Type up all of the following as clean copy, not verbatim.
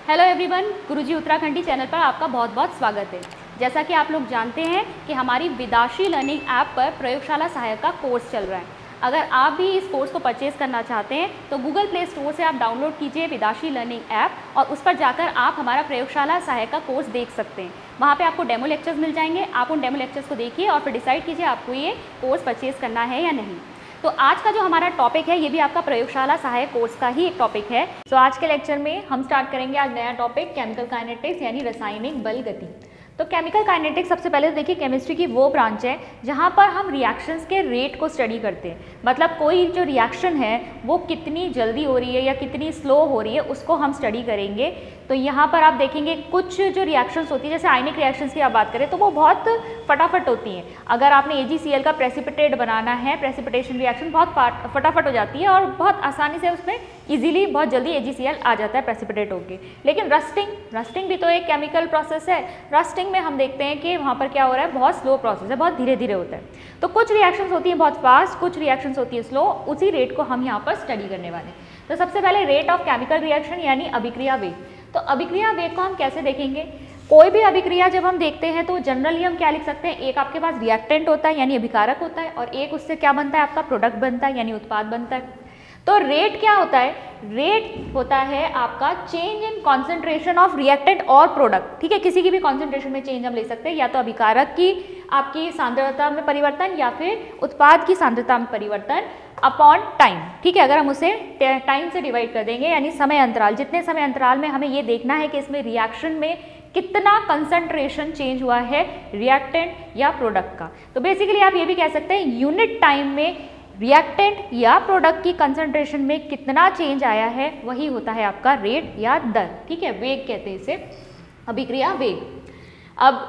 Hello everyone, गुरुजी Uttarakhandi channel पर आपका बहुत बहुत स्वागत है। जैसा कि आप लोग जानते हैं कि हमारी विदाशी लर्निंग ऐप पर प्रयोगशाला सहायक का कोर्स चल रहा है। अगर आप भी इस कोर्स को परचेज़ करना चाहते हैं तो गूगल प्ले स्टोर से आप डाउनलोड कीजिए विदाशी लर्निंग ऐप और उस पर जाकर आप हमारा प्रयोगशाला सहायक का कोर्स देख सकते हैं। वहाँ पे आपको डेमो लेक्चर्स मिल जाएंगे, आप उन डेमो लेक्चर्स को देखिए और फिर डिसाइड कीजिए आपको ये कोर्स परचेज़ करना है या नहीं। तो आज का जो हमारा टॉपिक है ये भी आपका प्रयोगशाला सहायक कोर्स का ही एक टॉपिक है। तो आज के लेक्चर में हम स्टार्ट करेंगे आज नया टॉपिक केमिकल काइनेटिक्स यानी रासायनिक बल गति। तो केमिकल काइनेटिक्स सबसे पहले तो देखिए केमिस्ट्री की वो ब्रांच है जहाँ पर हम रिएक्शंस के रेट को स्टडी करते हैं। मतलब कोई जो रिएक्शन है वो कितनी जल्दी हो रही है या कितनी स्लो हो रही है उसको हम स्टडी करेंगे। तो यहाँ पर आप देखेंगे कुछ जो रिएक्शंस होती है, जैसे आयनिक रिएक्शंस की आप बात करें तो वो बहुत फटाफट होती हैं। अगर आपने AgCl का प्रेसिपिटेट बनाना है, प्रेसिपिटेशन रिएक्शन बहुत फटाफट हो जाती है और बहुत आसानी से उसमें इजीली बहुत जल्दी AgCl आ जाता है प्रेसिपिटेट होके। लेकिन रस्टिंग भी तो एक केमिकल प्रोसेस है। रस्टिंग में हम देखते हैं कि वहाँ पर क्या हो रहा है, बहुत स्लो प्रोसेस है, बहुत धीरे धीरे होता है। तो कुछ रिएक्शंस होती हैं बहुत फास्ट, कुछ रिएक्शंस होती है स्लो। उसी रेट को हम यहाँ पर स्टडी करने वाले हैं। तो सबसे पहले रेट ऑफ केमिकल रिएक्शन यानी अभिक्रिया वेग। तो अभिक्रिया वेग को हम कैसे देखेंगे? कोई भी अभिक्रिया जब हम देखते हैं तो जनरली हम क्या लिख सकते हैं, एक आपके पास रिएक्टेंट होता है यानी अभिकारक होता है और एक उससे क्या बनता है, आपका प्रोडक्ट बनता है यानी उत्पाद बनता है। तो रेट क्या होता है? रेट होता है आपका change in concentration of reactant और प्रोडक्ट। ठीक है, किसी की भी कॉन्सेंट्रेशन में चेंज हम ले सकते हैं, या तो अभिकारक की आपकी सांद्रता में परिवर्तन या फिर उत्पाद की सांद्रता में परिवर्तन अपॉन टाइम। ठीक है, अगर हम उसे टाइम से डिवाइड कर देंगे यानी समय अंतराल, जितने समय अंतराल में हमें ये देखना है कि इसमें रिएक्शन में कितना कंसंट्रेशन चेंज हुआ है रिएक्टेंट या प्रोडक्ट का। तो बेसिकली आप ये भी कह सकते हैं यूनिट टाइम में रिएक्टेंट या प्रोडक्ट की कंसंट्रेशन में कितना चेंज आया है वही होता है आपका रेट या दर। ठीक है, वेग कहते हैं इसे, अभिक्रिया वेग। अब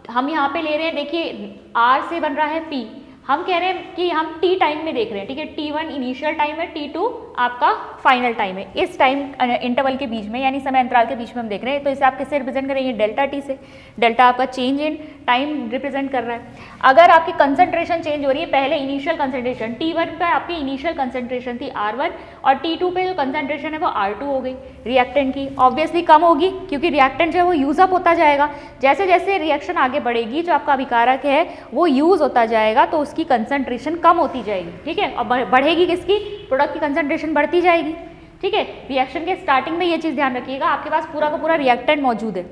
हम यहाँ पे ले रहे हैं, देखिए R से बन रहा है P। हम कह रहे हैं कि हम T टाइम में देख रहे हैं। ठीक है, T1 इनिशियल टाइम है, T2 आपका फाइनल टाइम है। इस टाइम इंटरवल के बीच में यानी समय अंतराल के बीच में हम देख रहे हैं। तो इसे आप किससे रिप्रेजेंट करेंगे? डेल्टा T से। डेल्टा आपका चेंज इन टाइम रिप्रेजेंट कर रहा है। अगर आपकी कंसंट्रेशन चेंज हो रही है, पहले इनिशियल कंसंट्रेशन T1 पे आपकी इनिशियल कंसंट्रेशन थी R1 और T2 पे जो कंसंट्रेशन है वो R2 हो गई रिएक्टेंट की। ऑब्वियसली कम होगी क्योंकि रिएक्टेंट जो है वो यूज अप होता जाएगा। जैसे जैसे रिएक्शन आगे बढ़ेगी जो आपका अभिकारक है वो यूज होता जाएगा तो उसकी कंसंट्रेशन कम होती जाएगी। ठीक है, और बढ़ेगी किसकी? प्रोडक्ट की कंसंट्रेशन बढ़ती जाएगी। ठीक है, रिएक्शन के स्टार्टिंग में ये चीज़ ध्यान रखिएगा, आपके पास पूरा का पूरा रिएक्टेंट मौजूद है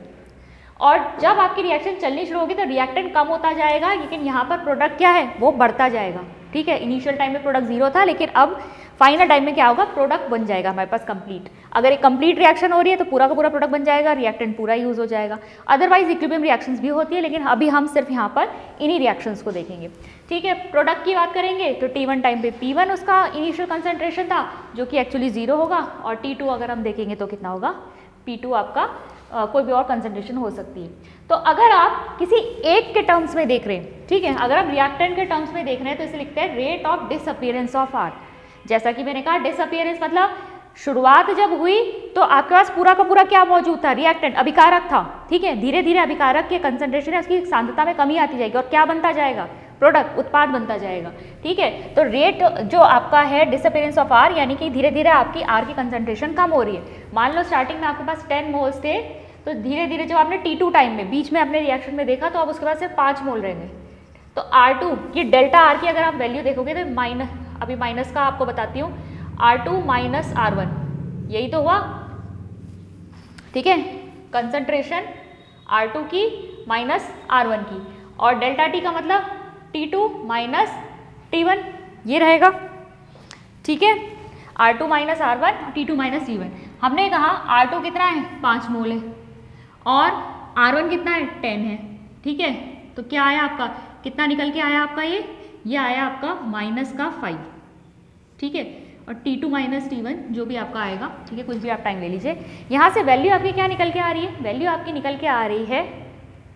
और जब आपकी रिएक्शन चलनी शुरू होगी तो रिएक्टेंट कम होता जाएगा, लेकिन यहाँ पर प्रोडक्ट क्या है वो बढ़ता जाएगा। ठीक है, इनिशियल टाइम में प्रोडक्ट 0 था लेकिन अब फाइनल टाइम में क्या होगा, प्रोडक्ट बन जाएगा हमारे पास कंप्लीट। अगर एक कंप्लीट रिएक्शन हो रही है तो पूरा का पूरा प्रोडक्ट बन जाएगा, रिएक्टेंट पूरा यूज हो जाएगा। अदरवाइज इक्विलिब्रियम रिएक्शंस भी होती है लेकिन अभी हम सिर्फ यहाँ पर इन्हीं रिएक्शंस को देखेंगे। ठीक है, प्रोडक्ट की बात करेंगे तो T1 टाइम पे P1 उसका इनिशियल कंसंट्रेशन था जो कि एक्चुअली 0 होगा और T2 अगर हम देखेंगे तो कितना होगा, P2 आपका कोई भी और कंसंट्रेशन हो सकती है। तो अगर आप किसी एक के टर्म्स में देख रहे हैं, ठीक है, अगर आप रिएक्टेंट के टर्म्स में देख रहे हैं तो इसे लिखते हैं rate of disappearance of R। जैसा कि मैंने कहा डिसअपीयरेंस मतलब शुरुआत जब हुई तो आपके पास पूरा का पूरा क्या मौजूद था, रिएक्टेंट अभिकारक था। ठीक है, धीरे धीरे अभिकारक के कंसंट्रेशन है उसकी सांद्रता में कमी आती जाएगी और क्या बनता जाएगा, प्रोडक्ट उत्पाद बनता जाएगा। ठीक है, तो रेट जो आपका है डिसअपीयरेंस ऑफ R यानी कि धीरे धीरे आपकी R की कंसंट्रेशन कम हो रही है। मान लो स्टार्टिंग में आपके पास 10 मोल्स थे तो धीरे धीरे जब आपने T2 टाइम में बीच में अपने रिएक्शन में देखा तो अब उसके बाद सिर्फ 5 मोल रह गए। तो R2 की डेल्टा R की अगर आप वैल्यू देखोगे तो अभी माइनस का आपको बताती हूँ, R2 माइनस R1 यही तो हुआ। ठीक है, कंसंट्रेशन R2 की माइनस R1 की और डेल्टा T का मतलब T2 माइनस T1 ये रहेगा। ठीक है, R2 minus R1 T2 minus T1। हमने कहा R2 कितना है, 5 मोल है और R1 कितना है, 10 है। ठीक है, तो क्या आया आपका, कितना निकल के आया आपका, ये आया आपका माइनस का 5। ठीक है, और T2 माइनस T1 जो भी आपका आएगा। ठीक है, कुछ भी आप टाइम ले लीजिए। यहाँ से वैल्यू आपकी क्या निकल के आ रही है, वैल्यू आपकी निकल के आ रही है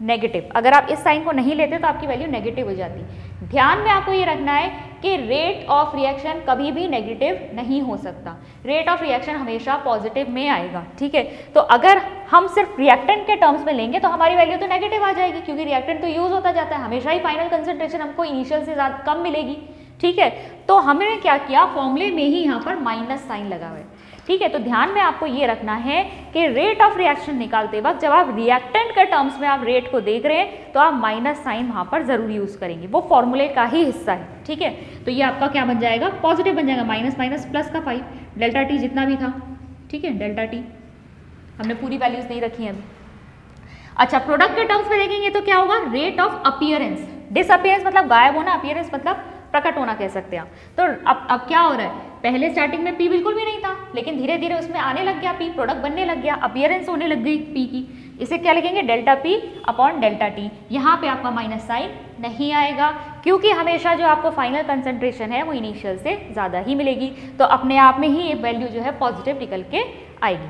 नेगेटिव। अगर आप इस साइन को नहीं लेते तो आपकी वैल्यू नेगेटिव हो जाती। ध्यान में आपको ये रखना है कि रेट ऑफ रिएक्शन कभी भी नेगेटिव नहीं हो सकता, रेट ऑफ रिएक्शन हमेशा पॉजिटिव में आएगा। ठीक है, तो अगर हम सिर्फ रिएक्टेंट के टर्म्स में लेंगे तो हमारी वैल्यू तो नेगेटिव आ जाएगी क्योंकि रिएक्टेंट तो यूज होता जाता है, हमेशा ही फाइनल कंसंट्रेशन हमको इनिशियल से ज़्यादा कम मिलेगी। ठीक है, तो हमने क्या किया, फॉर्मूले में ही यहाँ पर माइनस साइन लगा हुआ है। ठीक है। तो ध्यान में आपको ये रखना है कि रेट ऑफ रिएक्शन निकालते वक्त जब आप रिएक्टेंट के टर्म्स में आप रेट को देख रहे हैं तो आप माइनस साइन वहाँ पर जरूर यूज़ करेंगे, वो फॉर्मूले का ही हिस्सा है, ठीक है। तो ये आपका क्या बन जाएगा, पॉजिटिव बन जाएगा, माइनस माइनस प्लस का 5 डेल्टा टी जितना भी था, ठीक है। डेल्टा टी हमने पूरी वैल्यूज नहीं रखी हैं अभी। अच्छा, प्रोडक्ट के टर्म्स में देखेंगे तो क्या होगा, रेट ऑफ अपीयरेंस, डिसअपीयरेंस मतलब गायब होना, अपीयरेंस मतलब प्रकट होना कह सकते हैं आप। तो अब क्या हो रहा है, पहले स्टार्टिंग में पी बिल्कुल भी नहीं था, लेकिन धीरे धीरे उसमें आने लग गया पी, प्रोडक्ट बनने लग गया, अपीयरेंस होने लग गई पी की। इसे क्या लिखेंगे, delta P upon delta T. यहाँ पे आपका माइनस साइन नहीं आएगा क्योंकि हमेशा जो आपको फाइनल कंसंट्रेशन है वो इनिशियल से ज़्यादा ही मिलेगी, तो अपने आप में ही ये वैल्यू जो है पॉजिटिव निकल के आएगी।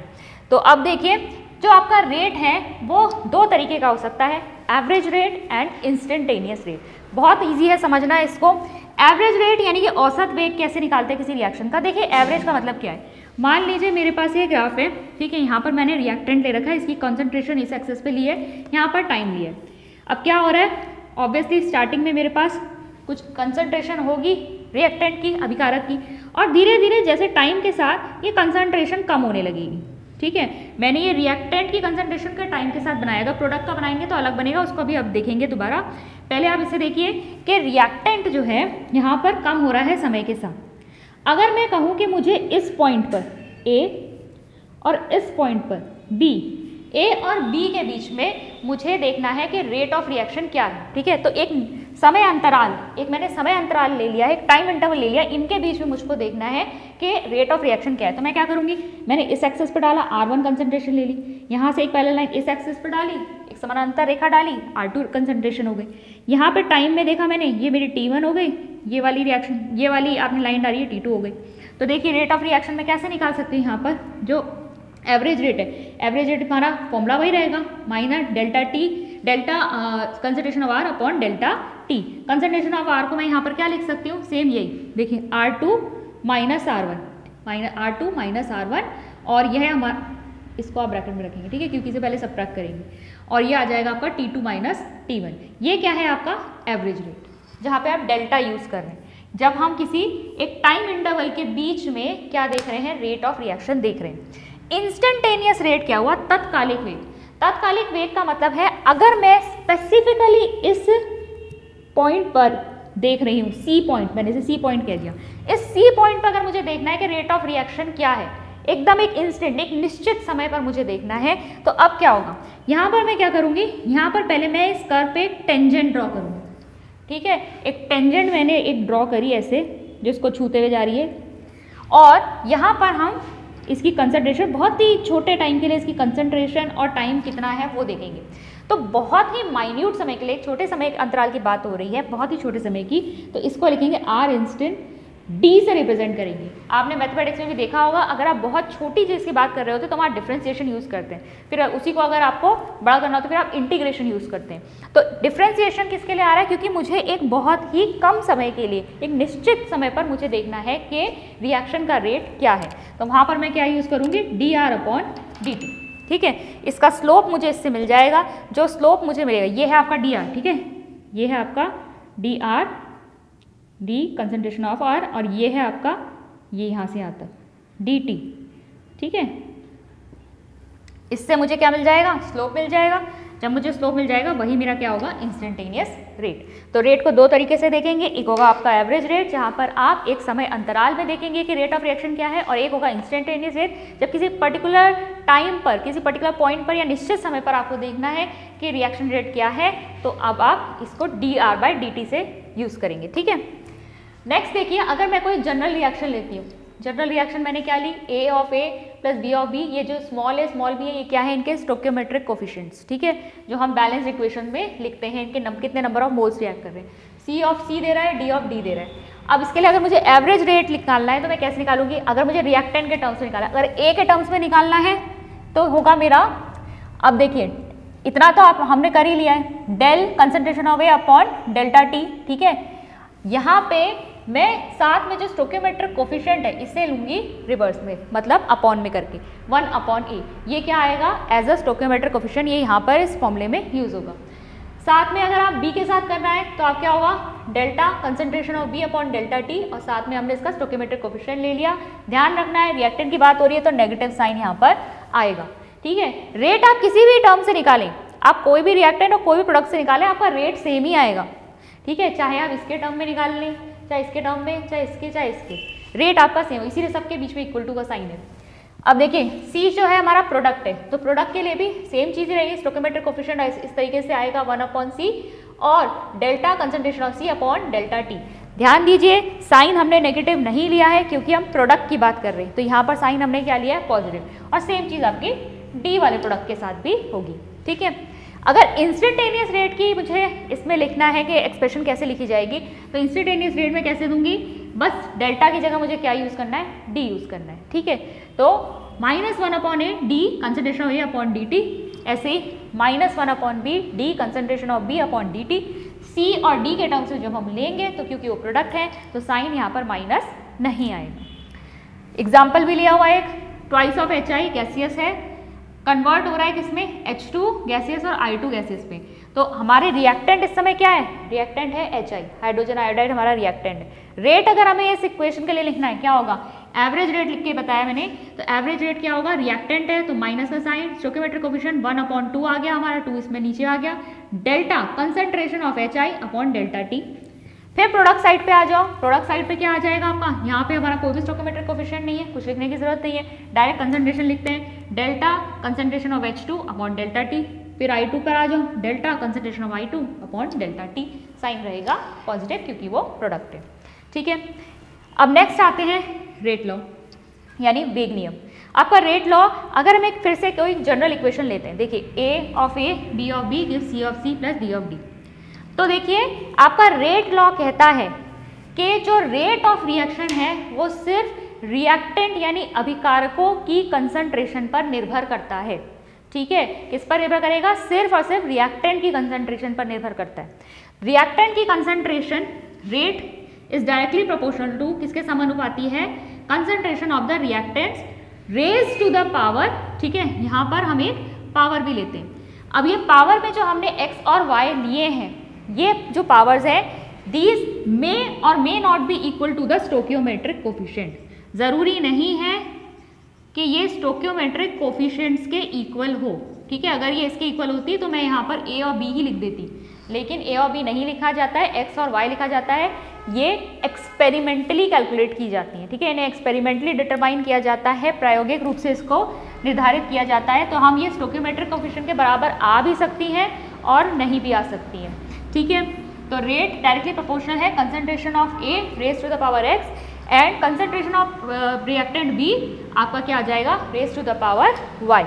तो अब देखिए, जो आपका रेट है वो दो तरीके का हो सकता है, average rate and instantaneous rate. बहुत इजी है समझना इसको। एवरेज रेट यानी कि औसत वेग कैसे निकालते हैं किसी रिएक्शन का। देखिए एवरेज का मतलब क्या है, मान लीजिए मेरे पास ये ग्राफ है, ठीक है, यहाँ पर मैंने रिएक्टेंट ले रखा है, इसकी कंसंट्रेशन इस एक्सेस पे ली है, यहाँ पर टाइम लिया है। अब क्या हो रहा है, ऑब्वियसली स्टार्टिंग में मेरे पास कुछ कंसंट्रेशन होगी रिएक्टेंट की, अभिकारक की, और धीरे धीरे जैसे टाइम के साथ ये कंसंट्रेशन कम होने लगेगी, ठीक है। मैंने ये रिएक्टेंट की कंसंट्रेशन का टाइम के साथ बनाया, प्रोडक्ट का बनाएंगे तो अलग बनेगा, उसको भी अब देखेंगे दोबारा। पहले आप इसे देखिए कि रिएक्टेंट जो है यहाँ पर कम हो रहा है समय के साथ। अगर मैं कहूँ कि मुझे इस पॉइंट पर A और इस पॉइंट पर B, A और B के बीच में मुझे देखना है कि रेट ऑफ रिएक्शन क्या है, ठीक है। तो एक समय अंतराल, एक मैंने समय अंतराल ले लिया है, एक टाइम इंटरवल ले लिया, इनके बीच में मुझको देखना है कि रेट ऑफ रिएक्शन क्या है। तो मैं क्या करूँगी, मैंने इस एक्सिस पर डाला, R1 कंसंट्रेशन ले ली, यहाँ से एक पैरेलल लाइन इस एक्सिस पर डाली, एक समानांतर रेखा डाली, R2 कंसंट्रेशन हो गई। यहाँ पे टाइम में देखा मैंने, ये मेरी T1 हो गई, ये वाली रिएक्शन, ये वाली आपने लाइन डाली है T2 हो गई। तो देखिए रेट ऑफ रिएक्शन में कैसे निकाल सकते हैं, यहाँ पर जो एवरेज रेट है, एवरेज रेट हमारा फॉर्मूला वही रहेगा, minus delta T, delta concentration of R upon delta T. Concentration of R को मैं यहाँ पर क्या लिख सकती हूँ, सेम यही, देखिए R2 minus R1, R2 minus R1, और यह हमारा, इसको आप ब्रैकेट में रखेंगे, ठीक है, क्योंकि इसे पहले सबट्रैक्ट करेंगे, और ये आ जाएगा आपका T2 माइनस T1। ये क्या है आपका एवरेज रेट, जहाँ पे आप डेल्टा यूज़ कर रहे हैं जब हम किसी एक टाइम इंटरवल के बीच में क्या देख रहे हैं, रेट ऑफ रिएक्शन देख रहे हैं। इंस्टेंटेनियस रेट क्या हुआ, तत्कालिक वेग। तत्कालिक वेग का मतलब है अगर मैं स्पेसिफिकली इस पॉइंट पर देख रही हूँ, सी पॉइंट, मैंने इसे सी पॉइंट कह दिया, इस सी पॉइंट पर अगर मुझे देखना है कि रेट ऑफ रिएक्शन क्या है, एकदम एक इंस्टेंट, एक निश्चित समय पर मुझे देखना है, तो अब क्या होगा, यहाँ पर मैं क्या करूँगी, यहाँ पर पहले मैं इस कर्व पे एक टेंजेंट ड्रॉ करूँगी, ठीक है। एक टेंजेंट मैंने एक ड्रॉ करी ऐसे, जो इसको छूते हुए जा रही है, और यहाँ पर हम इसकी कंसंट्रेशन, बहुत ही छोटे टाइम के लिए इसकी कंसंट्रेशन और टाइम कितना है वो देखेंगे। तो बहुत ही माइन्यूट समय के लिए, एक छोटे समय अंतराल की बात हो रही है, बहुत ही छोटे समय की, तो इसको लिखेंगे R इंस्टेंट, D से रिप्रेजेंट करेंगे। आपने मैथमेटिक्स में भी देखा होगा, अगर आप बहुत छोटी चीज़ की बात कर रहे होते तो वहाँ डिफ्रेंसिएशन यूज़ करते हैं, फिर उसी को अगर आपको बड़ा करना हो तो फिर आप इंटीग्रेशन यूज़ करते हैं। तो डिफ्रेंसिएशन किसके लिए आ रहा है, क्योंकि मुझे एक बहुत ही कम समय के लिए, एक निश्चित समय पर मुझे देखना है कि रिएक्शन का रेट क्या है, तो वहाँ पर मैं क्या यूज़ करूँगी, DR अपॉन DT, ठीक है। इसका स्लोप मुझे इससे मिल जाएगा, जो स्लोप मुझे मिलेगा ये है आपका DR, ठीक है, ये है आपका DR, D concentration of R, और ये है आपका, ये यहाँ से आता DT, ठीक है। इससे मुझे क्या मिल जाएगा, स्लोप मिल जाएगा। जब मुझे स्लोप मिल जाएगा वही मेरा क्या होगा, इंस्टेंटेनियस रेट। तो रेट को दो तरीके से देखेंगे, एक होगा आपका एवरेज रेट, जहाँ पर आप एक समय अंतराल में देखेंगे कि रेट ऑफ रिएक्शन क्या है, और एक होगा इंस्टेंटेनियस रेट, जब किसी पर्टिकुलर टाइम पर, किसी पर्टिकुलर पॉइंट पर या निश्चित समय पर आपको देखना है कि रिएक्शन रेट क्या है, तो अब आप इसको DR/dt से यूज़ करेंगे, ठीक है। नेक्स्ट देखिए, अगर मैं कोई जनरल रिएक्शन लेती हूँ, जनरल रिएक्शन मैंने क्या ली, A of A plus B of B, ये जो स्मॉल a स्मॉल b है, ये क्या है, इनके स्टोकियोमेट्रिक कोफिशिएंट्स, ठीक है, जो हम बैलेंस इक्वेशन में लिखते हैं, इनके कितने नंबर ऑफ मोल्स रिएक्ट कर रहे हैं, C ऑफ C दे रहा है, D ऑफ D दे रहा है। अब इसके लिए अगर मुझे एवरेज रेट निकालना है तो मैं कैसे निकालूंगी, अगर मुझे रिएक्टेंट के टर्म्स में निकालना है, अगर A के टर्म्स में निकालना है तो होगा मेरा, अब देखिए इतना तो आप हमने कर ही लिया है, del concentration of A upon delta T, ठीक है। यहाँ पे मैं साथ में जो स्टोकियोमेट्रिक कोफिशिएंट है इसे लूंगी रिवर्स में, मतलब अपॉन में करके 1/A, ये क्या आएगा एज अ स्टोकियोमेट्रिक कोफिशिएंट, ये यहाँ पर इस फॉर्मूले में यूज होगा। साथ में अगर आप बी के साथ करना है तो आप क्या होगा, delta concentration of B upon delta T, और साथ में हमने इसका स्टोइकियोमेट्रिक कोफिशिएंट ले लिया। ध्यान रखना है रिएक्टेंट की बात हो रही है तो नेगेटिव साइन यहाँ पर आएगा। ठीक है, रेट आप किसी भी टर्म से निकालें, आप कोई भी रिएक्टेंट और कोई भी प्रोडक्ट से निकालें, आपका रेट सेम ही आएगा। ठीक है, चाहे आप इसके टर्म में निकाल लें, चाहे इसके टर्म में, चाहे इसके, रेट आपका सेम, इसीलिए सबके बीच में इक्वल टू का साइन है। अब देखिए C जो है हमारा प्रोडक्ट है, तो प्रोडक्ट के लिए भी सेम चीज़ रहेगी, स्टोइकियोमेट्रिक कोफिशिएंट इस तरीके से आएगा 1/C और delta concentration of C upon delta T. ध्यान दीजिए साइन हमने नेगेटिव नहीं लिया है क्योंकि हम प्रोडक्ट की बात कर रहे हैं, तो यहाँ पर साइन हमने क्या लिया है, पॉजिटिव, और सेम चीज़ आपकी D वाले प्रोडक्ट के साथ भी होगी। ठीक है, अगर इंस्टेंटेनियस रेट की मुझे इसमें लिखना है कि एक्सप्रेशन कैसे लिखी जाएगी, तो इंस्टेंटेनियस रेट में कैसे दूंगी, बस डेल्टा की जगह मुझे क्या यूज़ करना है, D यूज़ करना है। ठीक है, तो -1/A D concentration of A upon dt, ऐसे ही -1/B D concentration of B upon dt। C और D के टर्म से जब हम लेंगे तो क्योंकि वो प्रोडक्ट है तो साइन यहाँ पर माइनस नहीं आएगा। एग्जाम्पल भी लिया हुआ एक, ट्वाइस ऑफ HI गैसियस है, कन्वर्ट हो रहा है किसमें, H2 गैसियस और I2 गैसियस में, तो हमारे रिएक्टेंट इस समय क्या है, रिएक्टेंट है HI, हाइड्रोजन आयोडाइड हमारा रिएक्टेंट है। रेट अगर हमें इस इक्वेशन के लिए लिखना है क्या होगा, एवरेज रेट लिख के बताया मैंने, तो एवरेज रेट क्या होगा, रिएक्टेंट है तो माइनस का साइन, स्टोइकियोमेट्रिक कोफिशिएंट 1/2 आ गया हमारा, 2 इसमें नीचे आ गया, delta concentration of HI upon delta T. फिर प्रोडक्ट साइड पे आ जाओ, प्रोडक्ट साइड पे क्या आ जाएगा आपका, यहाँ पे हमारा कोई भी स्टोइकियोमेट्रिक कोफिशिएंट नहीं है, कुछ लिखने की जरूरत नहीं है, डायरेक्ट कंसंट्रेशन लिखते हैं, delta concentration of H2 upon delta T. फिर I2 पर आ जाओ, delta concentration of I2 upon delta T, sign रहेगा पॉजिटिव क्योंकि वो प्रोडक्ट है। ठीक है, अब नेक्स्ट आते हैं रेट लॉ यानी वेग नियम। आपका रेट लॉ, अगर हम एक फिर से कोई जनरल इक्वेशन लेते हैं, देखिए A of A B of B gives C of C plus D of D, तो देखिए आपका रेट लॉ कहता है कि जो रेट ऑफ रिएक्शन है वो सिर्फ रिएक्टेंट यानी अभिकारकों की कंसंट्रेशन पर निर्भर करता है। ठीक है, किस पर निर्भर करेगा, सिर्फ और सिर्फ रिएक्टेंट की कंसंट्रेशन पर निर्भर करता है। रिएक्टेंट की concentration rate is directly proportional to, किसके समानुपाती है, concentration of the reactants raise to the power. ठीक है, यहाँ पर हम एक पावर भी लेते हैं। अब ये पावर में जो हमने x और y लिए हैं, ये जो पावर्स है दीज मे और may not be equal to the stoichiometric coefficient. जरूरी नहीं है कि ये स्टोइकियोमेट्रिक कोफिशिएंट्स के इक्वल हो। ठीक है, अगर ये इसके इक्वल होती तो मैं यहाँ पर A और B ही लिख देती, लेकिन A और B नहीं लिखा जाता है, x और y लिखा जाता है। ये एक्सपेरिमेंटली कैलकुलेट की जाती हैं। ठीक है, इन्हें एक्सपेरिमेंटली डिटरमाइन किया जाता है, प्रायोगिक रूप से इसको निर्धारित किया जाता है। तो हम ये स्टोइकियोमेट्रिक कोफिशिएंट के बराबर आ भी सकती हैं और नहीं भी आ सकती हैं। ठीक है, तो रेट डायरेक्टली प्रोपोर्शनल है concentration of A raise to the power x and concentration of reactant B आपका क्या आ जाएगा, raise to the power y।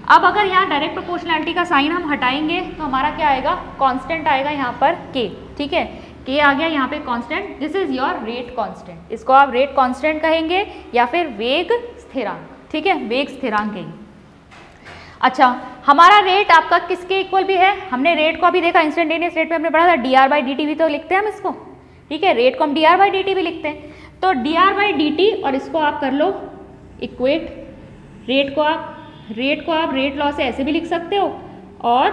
अब अगर यहाँ डायरेक्ट प्रोपोर्शनैलिटी का साइन हम हटाएंगे तो हमारा क्या आएगा, कांस्टेंट आएगा यहाँ पर K। ठीक है, K आ गया यहाँ पे constant, this is your rate constant, इसको आप रेट कांस्टेंट कहेंगे या फिर वेग स्थिरांक। ठीक है, वेग स्थिरांक कहेंगे। अच्छा, हमारा रेट आपका किसके इक्वल भी है, हमने रेट को अभी देखा, इंस्टेंटेनियस रेट पे हमने पढ़ा था dr/dt भी तो लिखते हैं हम इसको। ठीक है, रेट को हम dr/dt भी लिखते हैं, तो dr/dt और इसको आप कर लो इक्वेट, रेट को आप रेट लॉ से ऐसे भी लिख सकते हो और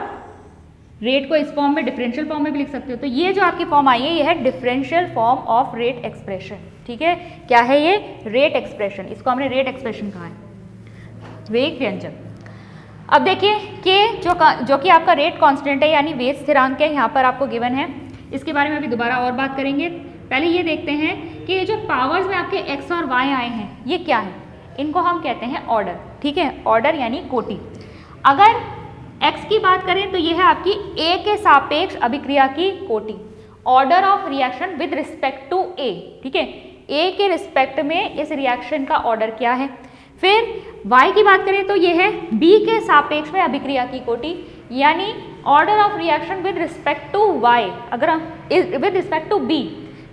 रेट को इस फॉर्म में डिफरेंशियल फॉर्म में भी लिख सकते हो। तो ये जो आपकी फॉर्म आई है ये है differential form of rate expression. ठीक है, क्या है ये, रेट एक्सप्रेशन, इसको हमने रेट एक्सप्रेशन कहा है, वेग व्यंजक। अब देखिए कि जो कि आपका रेट कांस्टेंट है यानी वेग स्थिरांक है, यहाँ पर आपको गिवन है, इसके बारे में अभी दोबारा और बात करेंगे। पहले ये देखते हैं कि ये जो पावर्स में आपके x और y आए हैं ये क्या है, इनको हम कहते हैं ऑर्डर। ठीक है, ऑर्डर यानी कोटि। अगर x की बात करें तो ये है आपकी A के सापेक्ष अभिक्रिया की कोटि, order of reaction with respect to A। ठीक है, A के रिस्पेक्ट में इस रिएक्शन का ऑर्डर क्या है। फिर y की बात करें तो ये है B के सापेक्ष में अभिक्रिया की कोटि, यानी order of reaction with respect to y, अगर हम विद रिस्पेक्ट टू B।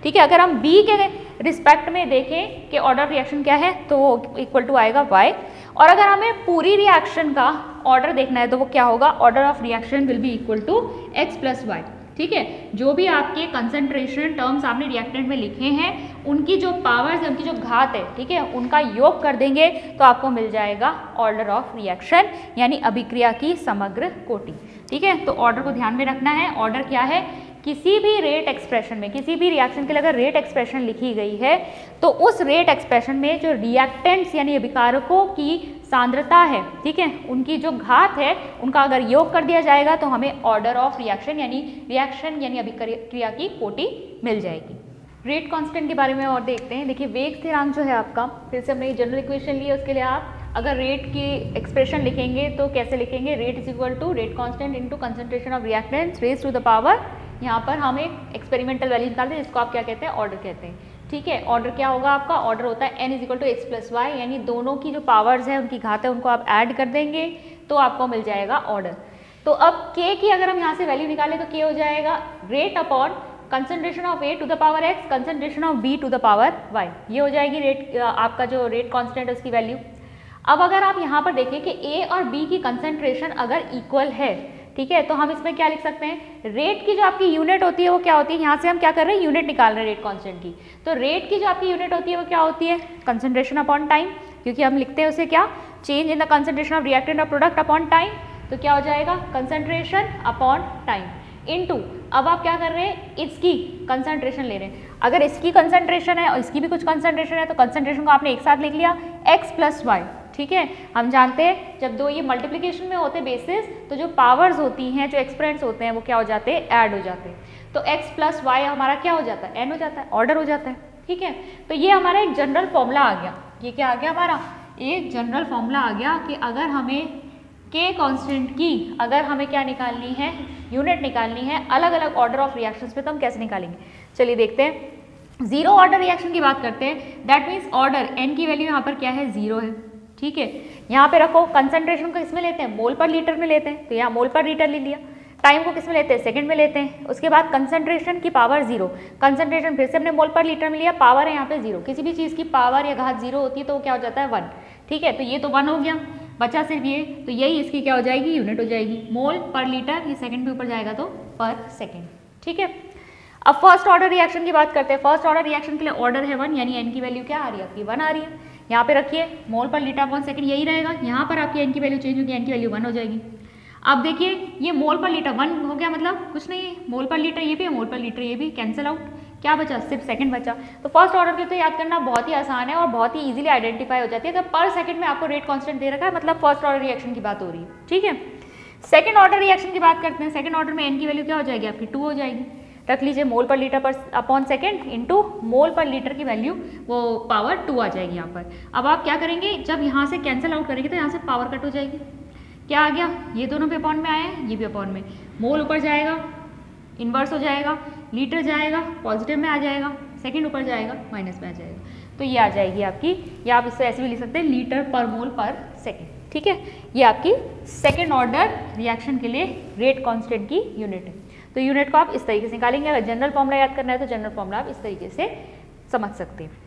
ठीक है, अगर हम B के रिस्पेक्ट में देखें कि ऑर्डर ऑफ रिएक्शन क्या है तो वो इक्वल टू आएगा y, और अगर हमें पूरी रिएक्शन का ऑर्डर देखना है तो वो क्या होगा, order of reaction will be equal to x plus y। ठीक है, जो भी आपके कंसंट्रेशन टर्म्स आपने रिएक्टेंट में लिखे हैं उनकी जो पावर्स है, उनकी जो घात है, ठीक है, उनका योग कर देंगे तो आपको मिल जाएगा ऑर्डर ऑफ रिएक्शन यानी अभिक्रिया की समग्र कोटि। ठीक है, तो ऑर्डर को ध्यान में रखना है। ऑर्डर क्या है, किसी भी रेट एक्सप्रेशन में, किसी भी रिएक्शन के लिए अगर रेट एक्सप्रेशन लिखी गई है तो उस रेट एक्सप्रेशन में जो रिएक्टेंट्स यानी अभिकारकों की सांद्रता है, ठीक है, उनकी जो घात है उनका अगर योग कर दिया जाएगा तो हमें ऑर्डर ऑफ रिएक्शन यानी अभिक्रिया की कोटि मिल जाएगी। रेट कांस्टेंट के बारे में और देखते हैं। देखिए वेग स्थिरांक जो है आपका, फिर से हमने जनरल इक्वेशन ली है, उसके लिए आप अगर रेट की एक्सप्रेशन लिखेंगे तो कैसे लिखेंगे, rate is equal to rate constant into concentration of reactants raise to the power, यहाँ पर हम एक एक्सपेरिमेंटल वैल्यू निकालते हैं जिसको आप क्या कहते हैं, ऑर्डर कहते हैं। ठीक है, ऑर्डर क्या होगा आपका, ऑर्डर होता है n is equal to x plus y, यानी दोनों की जो पावर्स है उनकी घात है उनको आप ऐड कर देंगे तो आपको मिल जाएगा ऑर्डर। तो अब k की अगर हम यहाँ से वैल्यू निकालें तो k हो जाएगा rate upon concentration of a to the power x concentration of b to the power y, ये हो जाएगी रेट आपका जो रेट कांस्टेंट है उसकी वैल्यू। अब अगर आप यहाँ पर देखें कि a और b की कंसंट्रेशन अगर इक्वल है, ठीक है, तो हम इसमें क्या लिख सकते हैं, रेट की जो आपकी यूनिट होती है वो क्या होती है, यहाँ से हम क्या कर रहे हैं, यूनिट निकाल रहे हैं रेट कांस्टेंट की, तो रेट की जो आपकी यूनिट होती है वो क्या होती है, कंसंट्रेशन अपॉन टाइम, क्योंकि हम लिखते हैं उसे क्या, change in the concentration of reactant और प्रोडक्ट अपॉन टाइम, तो क्या हो जाएगा कंसंट्रेशन अपॉन टाइम इनटू, अब आप क्या कर रहे हैं, इसकी कंसंट्रेशन ले रहे हैं, अगर इसकी कंसंट्रेशन है और इसकी भी कुछ कंसंट्रेशन है तो कंसंट्रेशन को आपने एक साथ लिख लिया x प्लस वाई। ठीक है, हम जानते हैं जब दो ये मल्टीप्लिकेशन में होते बेसिस तो जो पावर्स होती हैं, जो एक्सपोनेंट्स होते हैं वो क्या हो जाते हैं, ऐड हो जाते हैं, तो x प्लस वाई हमारा क्या हो जाता है, n हो जाता है, ऑर्डर हो जाता है। ठीक है, तो ये हमारा एक जनरल फॉर्मूला आ गया, ये क्या आ गया हमारा, एक जनरल फॉर्मूला आ गया कि अगर हमें k कांस्टेंट की अगर हमें क्या निकालनी है, यूनिट निकालनी है अलग अलग ऑर्डर ऑफ रिएक्शंस पे, तो हम कैसे निकालेंगे, चलिए देखते हैं। जीरो ऑर्डर रिएक्शन की बात करते हैं, दैट मीन्स ऑर्डर n की वैल्यू यहाँ पर क्या है, 0 है। ठीक है, यहाँ पे रखो, कंसंट्रेशन को किसमें लेते हैं, मोल पर लीटर में लेते हैं, तो यहाँ मोल पर लीटर ले लिया, टाइम को किसमें लेते हैं, सेकंड में लेते हैं, उसके बाद कंसंट्रेशन की पावर 0, कंसंट्रेशन फिर से हमने मोल पर लीटर में लिया, पावर है यहाँ पे 0, किसी भी चीज़ की पावर या घात 0 होती है तो वो क्या हो जाता है 1। ठीक है, तो ये तो 1 हो गया, बचा सिर्फ ये, तो यही इसकी क्या हो जाएगी, यूनिट हो जाएगी, मोल पर लीटर, ये सेकंड पे ऊपर जाएगा तो पर सेकंड। ठीक है, अब फर्स्ट ऑर्डर रिएक्शन की बात करते हैं। फर्स्ट ऑर्डर रिएक्शन के लिए ऑर्डर है 1, यानी n की वैल्यू क्या आ रही है आपकी, 1 आ रही है, यहाँ पे रखिए मोल पर लीटर अपॉन सेकंड यही रहेगा, यहाँ पर आपकी n की वैल्यू चेंज होगी, n की वैल्यू 1 हो जाएगी। अब देखिए ये मोल पर लीटर 1 हो गया, मतलब कुछ नहीं है, मोल पर लीटर ये भी है, मोल पर लीटर ये भी, कैंसिल आउट, क्या बचा, सिर्फ सेकंड बचा। तो फर्स्ट ऑर्डर के तो याद करना बहुत ही आसान है और बहुत ही इजीली आइडेंटिफाई हो जाती है, अगर पर सेकंड में आपको रेट कांस्टेंट दे रखा है मतलब फर्स्ट ऑर्डर रिएक्शन की बात हो रही है। ठीक है, सेकंड ऑर्डर रिएक्शन की बात करते हैं। सेकंड ऑर्डर में n की वैल्यू क्या हो जाएगी आपकी, 2 हो जाएगी, रख लीजिए मोल पर लीटर पर अपॉन सेकंड इंटू मोल पर लीटर की वैल्यू वो पावर 2 आ जाएगी यहाँ पर। अब आप क्या करेंगे, जब यहाँ से कैंसिल आउट करेंगे तो यहाँ से पावर कट हो जाएगी, क्या आ गया, ये दोनों पे अपॉन में आया है, ये भी अपॉन में, मोल ऊपर जाएगा इन्वर्स हो जाएगा, लीटर जाएगा पॉजिटिव में आ जाएगा, सेकंड ऊपर जाएगा माइनस में आ जाएगा, तो ये आ जाएगी आपकी, या आप इससे ऐसे भी लिख सकते हैं लीटर पर मोल पर सेकंड। ठीक है, ये आपकी सेकंड ऑर्डर रिएक्शन के लिए रेट कांस्टेंट की यूनिट है। तो यूनिट को आप इस तरीके से निकालेंगे, अगर जनरल फॉर्मूला याद करना है तो जनरल फॉर्मूला आप इस तरीके से समझ सकते हैं।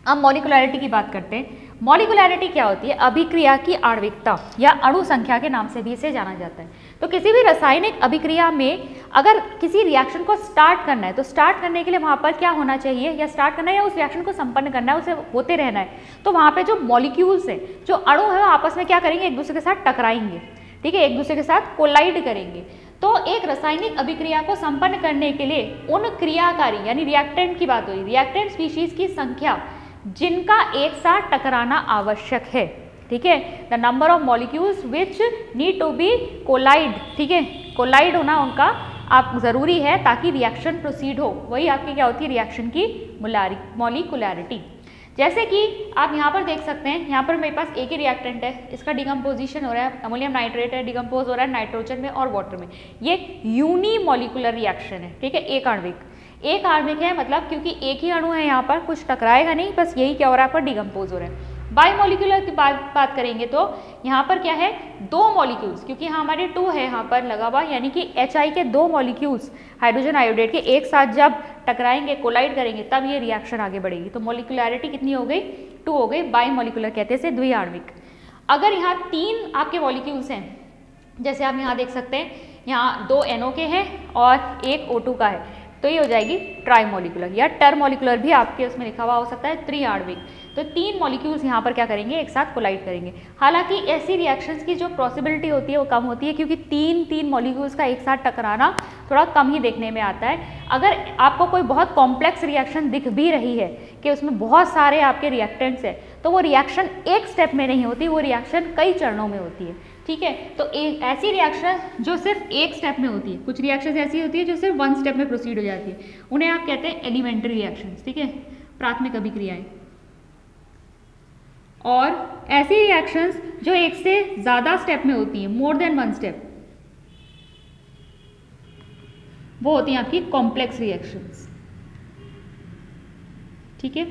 अब मॉलिक्युलैरिटी की बात करते हैं। मॉलिक्युलैरिटी क्या होती है, अभिक्रिया की आणविकता या अणु संख्या के नाम से भी इसे जाना जाता है। तो किसी भी रासायनिक अभिक्रिया में अगर किसी रिएक्शन को स्टार्ट करना है तो स्टार्ट करने के लिए वहाँ पर क्या होना चाहिए, या स्टार्ट करना है या उस रिएक्शन को संपन्न करना है, उसे होते रहना है, तो वहाँ पे जो मॉलिक्यूल्स है, जो अणु है, आपस में क्या करेंगे, एक दूसरे के साथ टकराएंगे। ठीक है, एक दूसरे के साथ कोलाइड करेंगे। तो एक रासायनिक अभिक्रिया को संपन्न करने के लिए उन क्रियाकारी यानी रिएक्टेंट की बात हो रही, रिएक्टेंट स्पीशीज की संख्या जिनका एक साथ टकराना आवश्यक है। ठीक है, the number of molecules which need to be collide. ठीक है, कोलाइड होना उनका आप जरूरी है ताकि रिएक्शन प्रोसीड हो, वही आपकी क्या होती है, रिएक्शन की मॉलिक्युलैरिटी। जैसे कि आप यहाँ पर देख सकते हैं, यहाँ पर मेरे पास एक ही रिएक्टेंट है, इसका डिकम्पोजिशन हो रहा है, अमोनियम नाइट्रेट है, डिकम्पोज हो रहा है नाइट्रोजन में और वाटर में, ये यूनिमॉलिक्यूलर रिएक्शन है। ठीक है, एक आणविक है, मतलब क्योंकि एक ही अणु है, यहाँ पर कुछ टकराएगा नहीं, बस यही क्या हो रहा है, पर डिकम्पोज हो रहा है। बाईमॉलिक्यूलर की बात करेंगे तो यहाँ पर क्या है, 2 मॉलिक्यूल्स, क्योंकि यहाँ हमारे 2 है यहाँ पर लगा हुआ, यानी कि HI के 2 मॉलिक्यूल्स हाइड्रोजन आयोडाइड के एक साथ जब टकराएंगे, कोलाइड करेंगे, तब ये रिएक्शन आगे बढ़ेगी। तो मॉलिक्युलैरिटी कितनी हो गई, 2 हो गई, बाईमॉलिक्यूलर कहते हैं इसे, द्विआण्विक। अगर यहाँ 3 आपके मॉलिक्यूल्स हैं, जैसे आप यहाँ देख सकते हैं, यहाँ 2 NO के हैं और एक O2 का है, तो ये हो जाएगी ट्राइमोलिकुलर या टर्मोलिकुलर भी आपके उसमें लिखा हुआ हो सकता है, त्रिआण्विक। तो 3 मॉलिक्यूल्स यहाँ पर क्या करेंगे, एक साथ कोलाइड करेंगे। हालांकि ऐसी रिएक्शंस की जो पॉसिबिलिटी होती है वो कम होती है, क्योंकि 3 मॉलिक्यूल्स का एक साथ टकराना थोड़ा कम ही देखने में आता है। अगर आपको कोई बहुत कॉम्प्लेक्स रिएक्शन दिख भी रही है कि उसमें बहुत सारे आपके रिएक्टेंट्स हैं, तो वो रिएक्शन एक स्टेप में नहीं होती, वो रिएक्शन कई चरणों में होती है। ठीक है, तो ऐसी रिएक्शन जो सिर्फ एक स्टेप में होती है, कुछ रिएक्शन ऐसी होती है जो सिर्फ 1 स्टेप में प्रोसीड हो जाती है, उन्हें आप कहते हैं एलिमेंट्री रिएक्शंस। ठीक है, प्राथमिक अभिक्रियाएं। और ऐसी रिएक्शंस जो एक से ज़्यादा स्टेप में होती हैं, मोर देन 1 स्टेप, वो होती हैं आपकी कॉम्प्लेक्स रिएक्शंस। ठीक है,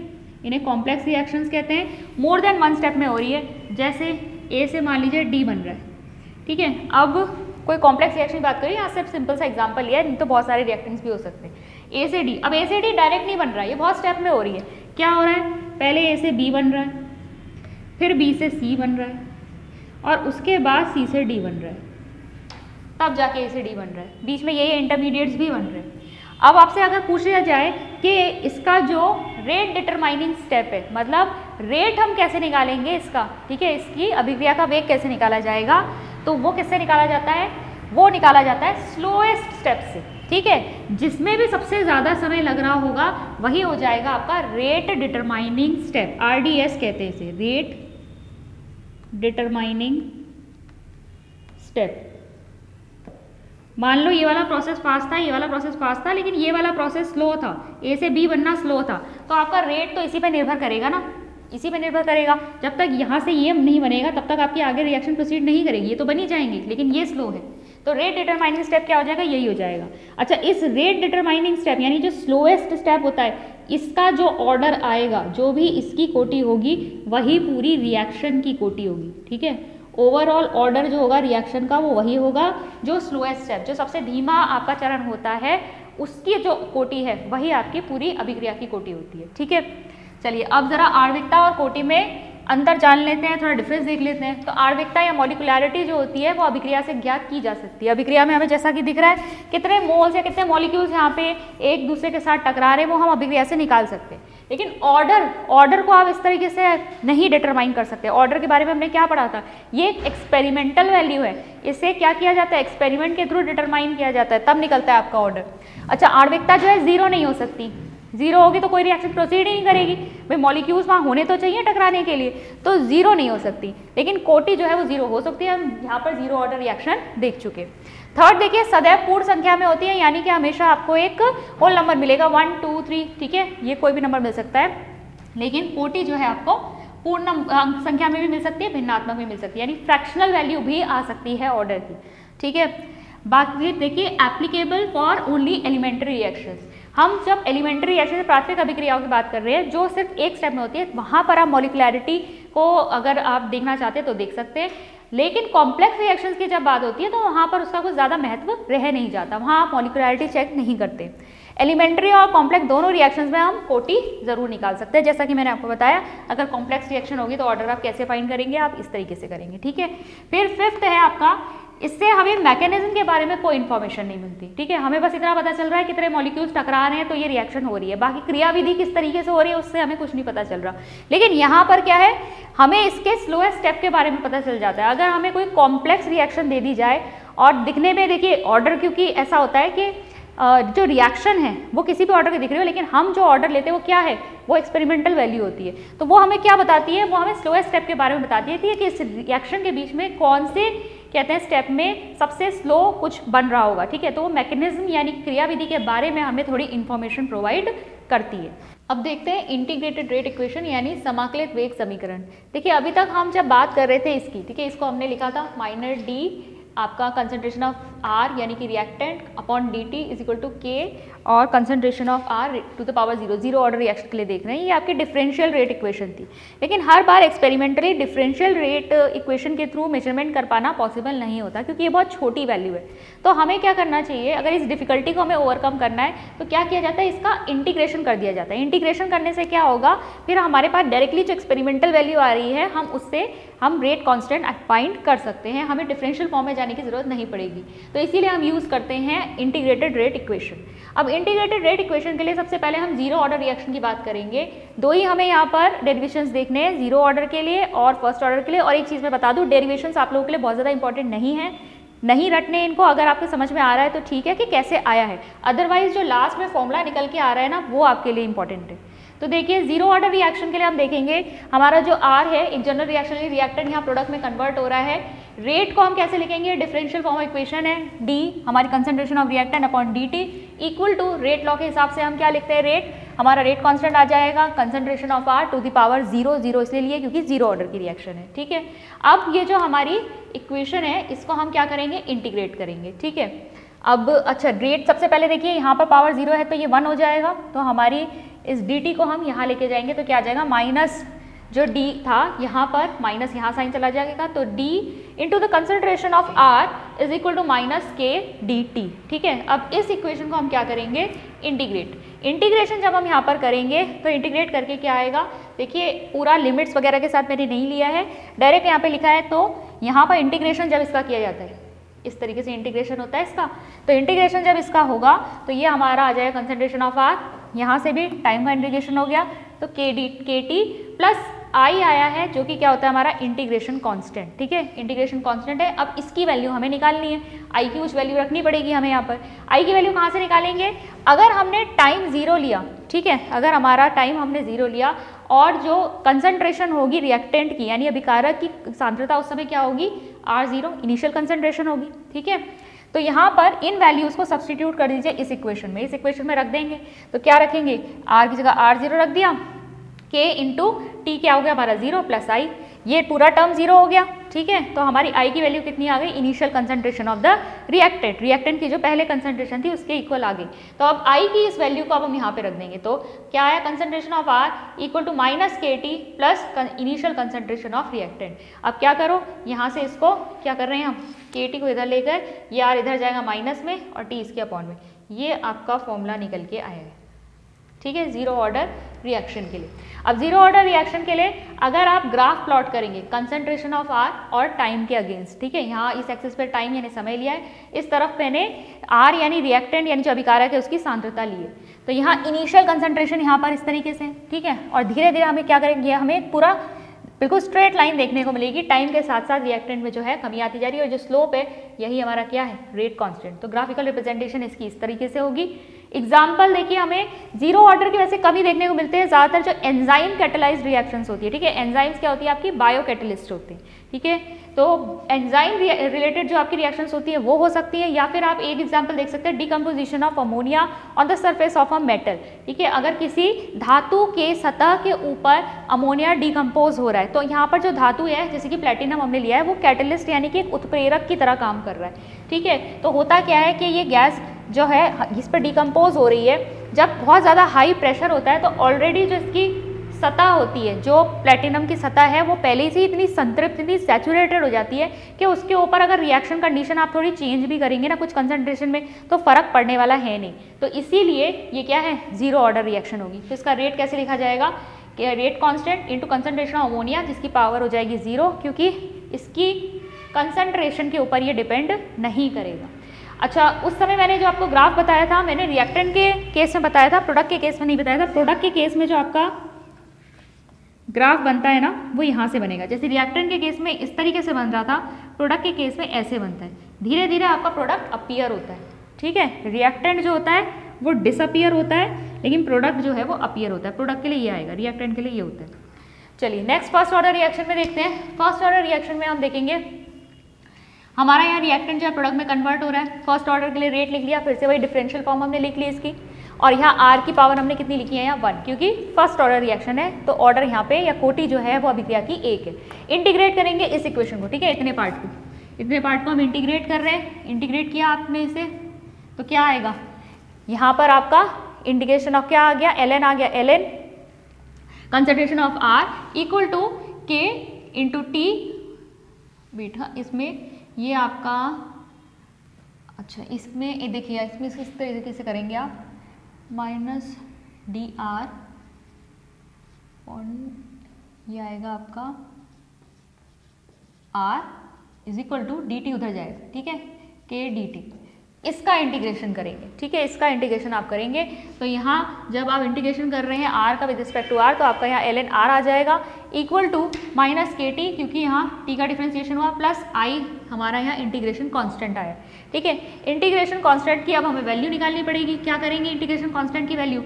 इन्हें कॉम्प्लेक्स रिएक्शंस कहते हैं। मोर देन 1 स्टेप में हो रही है, जैसे ए से मान लीजिए डी बन रहा है। ठीक है, अब कोई कॉम्प्लेक्स रिएक्शन की बात करिए, यहाँ सिर्फ सिंपल सा एग्जांपल लिया है, नहीं तो बहुत सारे रिएक्टेंट्स भी हो सकते हैं। ए से डी, अब ए से डी डायरेक्ट नहीं बन रहा है, ये बहुत स्टेप में हो रही है। क्या हो रहा है, पहले ए से बी बन रहा है, फिर बी से सी बन रहा है, और उसके बाद सी से डी बन रहा है, तब जाके ए से डी बन रहा है। बीच में ये इंटरमीडिएट्स भी बन रहे हैं। अब आपसे अगर पूछ लिया जाए कि इसका जो रेट डिटरमाइनिंग स्टेप है, मतलब रेट हम कैसे निकालेंगे इसका, ठीक है, इसकी अभिक्रिया का वेग कैसे निकाला जाएगा, तो वो किससे निकाला जाता है, वो निकाला जाता है स्लोएस्ट स्टेप से। ठीक है, जिसमें भी सबसे ज़्यादा समय लग रहा होगा वही हो जाएगा आपका रेट डिटरमाइनिंग स्टेप, RDS कहते हैं इसे, रेट डिटरमाइनिंग स्टेप। मान लो ये वाला प्रोसेस फास्ट था, ये वाला प्रोसेस फास्ट था, लेकिन ये वाला प्रोसेस स्लो था, ए से बी बनना स्लो था, तो आपका रेट तो इसी पे निर्भर करेगा ना, इसी पे निर्भर करेगा। जब तक यहाँ से ये नहीं बनेगा तब तक आपकी आगे रिएक्शन प्रोसीड नहीं करेगी, ये तो बनी जाएंगी, लेकिन ये स्लो है, तो रेट डिटरमाइनिंग स्टेप क्या हो जाएगा, यही हो जाएगा। अच्छा, इस रेट डिटरमाइनिंग स्टेप यानी जो स्लोएस्ट स्टेप होता है, इसका जो ऑर्डर आएगा, जो भी इसकी कोटि होगी वही पूरी रिएक्शन की कोटि होगी। ठीक है, ओवरऑल ऑर्डर जो होगा रिएक्शन का वो वही होगा जो स्लोएस्ट स्टेप, जो सबसे धीमा आपका चरण होता है, उसकी जो कोटि है वही आपकी पूरी अभिक्रिया की कोटि होती है। ठीक है, चलिए अब जरा आणविकता और कोटि में अंतर जान लेते हैं, थोड़ा डिफरेंस देख लेते हैं। तो आणविकता या मॉलिक्यूलैरिटी जो होती है वो अभिक्रिया से ज्ञात की जा सकती है। अभिक्रिया में हमें जैसा कि दिख रहा है कितने मोल्स या कितने मॉलिक्यूल्स यहाँ पे एक दूसरे के साथ टकरा रहे हैं, वो हम अभिक्रिया से निकाल सकते हैं। लेकिन ऑर्डर को आप इस तरीके से नहीं डिटरमाइन कर सकते। ऑर्डर के बारे में हमने क्या पढ़ा था, ये एक एक्सपेरिमेंटल वैल्यू है, इसे क्या किया जाता है, एक्सपेरिमेंट के थ्रू डिटरमाइन किया जाता है, तब निकलता है आपका ऑर्डर। अच्छा, आणविकता जो है जीरो नहीं हो सकती, जीरो होगी तो कोई रिएक्शन प्रोसीड ही नहीं करेगी, भाई मॉलिक्यूल्स वहाँ होने तो चाहिए टकराने के लिए, तो जीरो नहीं हो सकती। लेकिन कोटि जो है वो जीरो हो सकती है, हम यहाँ पर जीरो ऑर्डर रिएक्शन देख चुके। थर्ड देखिए, सदैव पूर्ण संख्या में होती है, यानी कि हमेशा आपको एक होल नंबर मिलेगा 1 2 3, ठीक है, ये कोई भी नंबर मिल सकता है। लेकिन कोटि जो है आपको पूर्ण संख्या में भी मिल सकती है, भिन्नात्मक भी मिल सकती है, यानी फ्रैक्शनल वैल्यू भी आ सकती है ऑर्डर की। ठीक है, बाकी देखिए applicable for only elementary reactions. हम जब एलिमेंट्री रिएक्शन प्राथमिक अभिक्रियाओं की बात कर रहे हैं जो सिर्फ एक स्टेप में होती है, वहाँ पर आप मॉलिक्युलैरिटी को अगर आप देखना चाहते हैं तो देख सकते हैं। लेकिन कॉम्प्लेक्स रिएक्शंस की जब बात होती है तो वहाँ पर उसका कुछ ज़्यादा महत्व रह नहीं जाता, वहाँ आप मॉलिक्युलैरिटी चेक नहीं करते। एलिमेंट्री और कॉम्प्लेक्स दोनों रिएक्शंस में हम कोटि जरूर निकाल सकते हैं, जैसा कि मैंने आपको बताया। अगर कॉम्प्लेक्स रिएक्शन होगी तो ऑर्डर आप कैसे फाइंड करेंगे, आप इस तरीके से करेंगे। ठीक है, फिर फिफ्थ है आपका, इससे हमें मैकेनिज्म के बारे में कोई इन्फॉर्मेशन नहीं मिलती। ठीक है, हमें बस इतना पता चल रहा है कितने मॉलिक्यूल्स टकरा रहे हैं तो ये रिएक्शन हो रही है, बाकी क्रियाविधि किस तरीके से हो रही है उससे हमें कुछ नहीं पता चल रहा। लेकिन यहाँ पर क्या है, हमें इसके स्लोएस्ट स्टेप के बारे में पता चल जाता है। अगर हमें कोई कॉम्प्लेक्स रिएक्शन दे दी जाए और दिखने में देखिए ऑर्डर, क्योंकि ऐसा होता है कि जो रिएक्शन है वो किसी भी ऑर्डर के दिख रही हो, लेकिन हम जो ऑर्डर लेते हैं वो क्या है, वो एक्सपेरिमेंटल वैल्यू होती है। तो वो हमें क्या बताती है, वो हमें स्लोएस्ट स्टेप के बारे में बताती है कि इस रिएक्शन के बीच में कौन से कहते हैं स्टेप में सबसे स्लो कुछ बन रहा होगा। ठीक है, तो वो मैकेनिज्म यानी क्रियाविधि के बारे में हमें थोड़ी इन्फॉर्मेशन प्रोवाइड करती है। अब देखते हैं इंटीग्रेटेड रेट इक्वेशन यानी समाकलित वेग समीकरण। देखिए अभी तक हम जब बात कर रहे थे इसकी, ठीक है, इसको हमने लिखा था माइनर डी आपका कंसंट्रेशन ऑफ आर यानी कि reactant upon D T is equal to K और concentration of R to the power 0, zero order reaction के लिए देख रहे हैं। ये आपकी डिफरेंशियल रेट इक्वेशन थी, लेकिन हर बार एक्सपेरिमेंटली डिफरेंशियल रेट इक्वेशन के थ्रू मेजरमेंट कर पाना पॉसिबल नहीं होता, क्योंकि ये बहुत छोटी वैल्यू है। तो हमें क्या करना चाहिए, अगर इस डिफिकल्टी को हमें ओवरकम करना है तो क्या किया जाता है, इसका इंटीग्रेशन कर दिया जाता है। इंटीग्रेशन करने से क्या होगा, फिर हमारे पास डायरेक्टली जो एक्सपेरिमेंटल वैल्यू आ रही है हम उससे हम रेट कांस्टेंट फाइंड कर सकते हैं, हमें डिफरेंशियल फॉर्म में जाने की ज़रूरत नहीं पड़ेगी। तो इसीलिए हम यूज़ करते हैं इंटीग्रेटेड रेट इक्वेशन। अब इंटीग्रेटेड रेट इक्वेशन के लिए सबसे पहले हम जीरो ऑर्डर रिएक्शन की बात करेंगे। दो ही हमें यहाँ पर डेरिवेशंस देखने हैं, जीरो ऑर्डर के लिए और फर्स्ट ऑर्डर के लिए। और एक चीज़ मैं बता दूँ, डेरिवेशंस आप लोगों के लिए बहुत ज़्यादा इंपॉर्टेंट नहीं है, नहीं रटने इनको। अगर आपको समझ में आ रहा है तो ठीक है कि कैसे आया है, अदरवाइज जो लास्ट में फॉर्मूला निकल के आ रहा है ना, वो आपके लिए इंपॉर्टेंट है। तो देखिए जीरो ऑर्डर रिएक्शन के लिए हम देखेंगे हमारा जो R है, एक जनरल रिएक्शन रिएक्टेंट यहाँ प्रोडक्ट में कन्वर्ट हो रहा है। रेट को हम कैसे लिखेंगे, डिफरेंशियल फॉर्म इक्वेशन है D हमारी concentration of reactant upon dt equal to rate law के हिसाब से हम क्या लिखते हैं, रेट हमारा रेट कांस्टेंट आ जाएगा concentration of R to the power 0, 0 इसलिए लिए क्योंकि जीरो ऑर्डर की रिएक्शन है। ठीक है, अब ये जो हमारी इक्वेशन है इसको हम क्या करेंगे, इंटीग्रेट करेंगे। ठीक है, अब अच्छा रेट सबसे पहले देखिए यहाँ पर पावर 0 है तो ये 1 हो जाएगा, तो हमारी इस dt को हम यहाँ लेके जाएंगे तो क्या आ जाएगा, माइनस जो d था यहाँ पर माइनस यहाँ साइन चला जाएगा, तो d into the concentration of r is equal to minus k dt। ठीक है, अब इस इक्वेशन को हम क्या करेंगे, इंटीग्रेट। इंटीग्रेशन जब हम यहाँ पर करेंगे तो इंटीग्रेट करके क्या आएगा, देखिए पूरा लिमिट्स वगैरह के साथ मैंने नहीं लिया है, डायरेक्ट यहाँ पे लिखा है। तो यहाँ पर इंटीग्रेशन जब इसका किया जाता है, इस तरीके से इंटीग्रेशन होता है इसका, तो इंटीग्रेशन जब इसका होगा तो ये हमारा आ जाएगा कंसंट्रेशन ऑफ R, यहाँ से भी टाइम का इंटीग्रेशन हो गया तो के टी प्लस I आया है जो कि क्या होता है हमारा इंटीग्रेशन कांस्टेंट। ठीक है, इंटीग्रेशन कांस्टेंट है। अब इसकी वैल्यू हमें निकालनी है, I की कुछ वैल्यू रखनी पड़ेगी हमें यहाँ पर। I की वैल्यू कहाँ से निकालेंगे, अगर हमने टाइम 0 लिया, ठीक है, अगर हमारा टाइम हमने 0 लिया और जो कंसंट्रेशन होगी रिएक्टेंट की यानी अभिकारक की सांद्रता उस समय क्या होगी, R0 इनिशियल कंसंट्रेशन होगी। ठीक है, तो यहाँ पर इन वैल्यूज़ को सब्सटीट्यूट कर दीजिए इस इक्वेशन में, इस इक्वेशन में रख देंगे। तो क्या रखेंगे, R की जगह R0 रख दिया, K इंटू टी क्या हो गया हमारा 0 प्लस I, ये पूरा टर्म 0 हो गया। ठीक है, तो हमारी I की वैल्यू कितनी आ गई, initial concentration of the reactant, reactant की जो पहले कंसंट्रेशन थी उसके इक्वल आ गई। तो अब I की इस वैल्यू को अब हम यहाँ पे रख देंगे, तो क्या आया, concentration of R equal to minus K T plus initial concentration of reactant. अब क्या करो, यहाँ से इसको क्या कर रहे हैं हम, के टी को इधर लेकर, ये R इधर जाएगा माइनस में और टी इसके अपॉन में, ये आपका फॉर्मूला निकल के आएगा। ठीक है, जीरो ऑर्डर रिएक्शन के लिए। अब जीरो ऑर्डर रिएक्शन के लिए अगर आप ग्राफ प्लॉट करेंगे कंसंट्रेशन ऑफ R और टाइम के अगेंस्ट, ठीक है, यहाँ इस एक्सिस पे टाइम यानी समय लिया है, इस तरफ मैंने R यानी रिएक्टेंट यानी जो अभिकारक है उसकी सांद्रता ली है। तो यहाँ इनिशियल कंसंट्रेशन यहाँ पर इस तरीके से, ठीक है, और धीरे धीरे हमें क्या करेंगे, हमें पूरा बिल्कुल स्ट्रेट लाइन देखने को मिलेगी, टाइम के साथ साथ रिएक्टेंट में जो है कमी आती जा रही है, और जो स्लोप है यही हमारा क्या है, रेट कांस्टेंट। तो ग्राफिकल रिप्रेजेंटेशन इसकी इस तरीके से होगी। एग्जाम्पल देखिए, हमें जीरो ऑर्डर की वैसे कमी देखने को मिलते हैं ज़्यादातर जो एंजाइम कैटेलाइज्ड रिएक्शंस होती है। ठीक है, एंजाइम्स क्या होती है आपकी, बायो कैटेलिस्ट होते हैं। ठीक है, तो एंजाइम रिलेटेड जो आपकी रिएक्शंस होती है वो हो सकती है, या फिर आप एक एग्जांपल देख सकते हैं, decomposition of ammonia on the surface of a metal. ठीक है, अगर किसी धातु के सतह के ऊपर अमोनिया डिकम्पोज हो रहा है, तो यहाँ पर जो धातु है जैसे कि प्लेटिनम हमने लिया है, वो कैटेलिस्ट यानी कि एक उत्प्रेरक की तरह काम कर रहा है। ठीक है, तो होता क्या है कि ये गैस जो है इस पर डिकम्पोज हो रही है, जब बहुत ज़्यादा हाई प्रेशर होता है तो ऑलरेडी जो इसकी सतह होती है, जो प्लेटिनम की सतह है, वो पहले से ही इतनी संतृप्त, इतनी सैचुरेटेड हो जाती है कि उसके ऊपर अगर रिएक्शन कंडीशन आप थोड़ी चेंज भी करेंगे ना कुछ कंसंट्रेशन में, तो फर्क पड़ने वाला है नहीं। तो इसीलिए ये क्या है, जीरो ऑर्डर रिएक्शन होगी। तो इसका रेट कैसे लिखा जाएगा कि rate constant into concentration of ammonia, जिसकी पावर हो जाएगी 0, क्योंकि इसकी कंसंट्रेशन के ऊपर ये डिपेंड नहीं करेगा। अच्छा, उस समय मैंने जो आपको ग्राफ बताया था, मैंने रिएक्टेंट के केस में बताया था, प्रोडक्ट के केस में नहीं बताया था। प्रोडक्ट के केस में जो आपका ग्राफ बनता है ना, वो यहाँ से बनेगा। जैसे रिएक्टेंट के केस में इस तरीके से बन रहा था, प्रोडक्ट के केस में ऐसे बनता है। धीरे धीरे आपका प्रोडक्ट अपीयर होता है। ठीक है, रिएक्टेंट जो होता है वो डिसअपीयर होता है, लेकिन प्रोडक्ट जो है वो अपीयर होता है। प्रोडक्ट के लिए ये आएगा, रिएक्टेंट के लिए ये होता है। चलिए नेक्स्ट फर्स्ट ऑर्डर रिएक्शन में देखते हैं। फर्स्ट ऑर्डर रिएक्शन में हम देखेंगे हमारा यहाँ रिएक्टेंट जो है प्रोडक्ट में कन्वर्ट हो रहा है। फर्स्ट ऑर्डर के लिए रेट लिख लिया, फिर से वही डिफरेंशियल फॉर्म हमने लिख ली इसकी, और यहाँ R की पावर हमने कितनी लिखी है, यहाँ 1, क्योंकि फर्स्ट ऑर्डर रिएक्शन है, तो ऑर्डर यहाँ पे या कोटि जो है वो अभिक्रिया की 1 है। इंटीग्रेट करेंगे इस इक्वेशन को, ठीक है, इतने पार्ट को हम इंटीग्रेट कर रहे हैं। इंटीग्रेट किया आपने इसे, तो क्या आएगा, यहाँ पर आपका इंटीग्रेशन ऑफ क्या आ गया, ln आ गया, ln concentration of R equal to K into T beta, इसमें ये आपका, अच्छा इसमें देखिए, इसमें इस तरीके से करेंगे आप, माइनस डी आर और ये आएगा आपका R is equal to dt उधर जाएगा, ठीक है, K dt, इसका इंटीग्रेशन करेंगे, ठीक है, इसका इंटीग्रेशन आप करेंगे तो यहाँ जब आप इंटीग्रेशन कर रहे हैं r का विद रिस्पेक्ट टू r, तो आपका यहाँ ln r आ जाएगा equal to minus K T, क्योंकि यहाँ t का डिफ्रेंसिएशन हुआ, प्लस i हमारा यहाँ इंटीग्रेशन कांस्टेंट आया, ठीक है। इंटीग्रेशन कांस्टेंट की अब हमें वैल्यू निकालनी पड़ेगी। क्या करेंगे इंटीग्रेशन कांस्टेंट की value,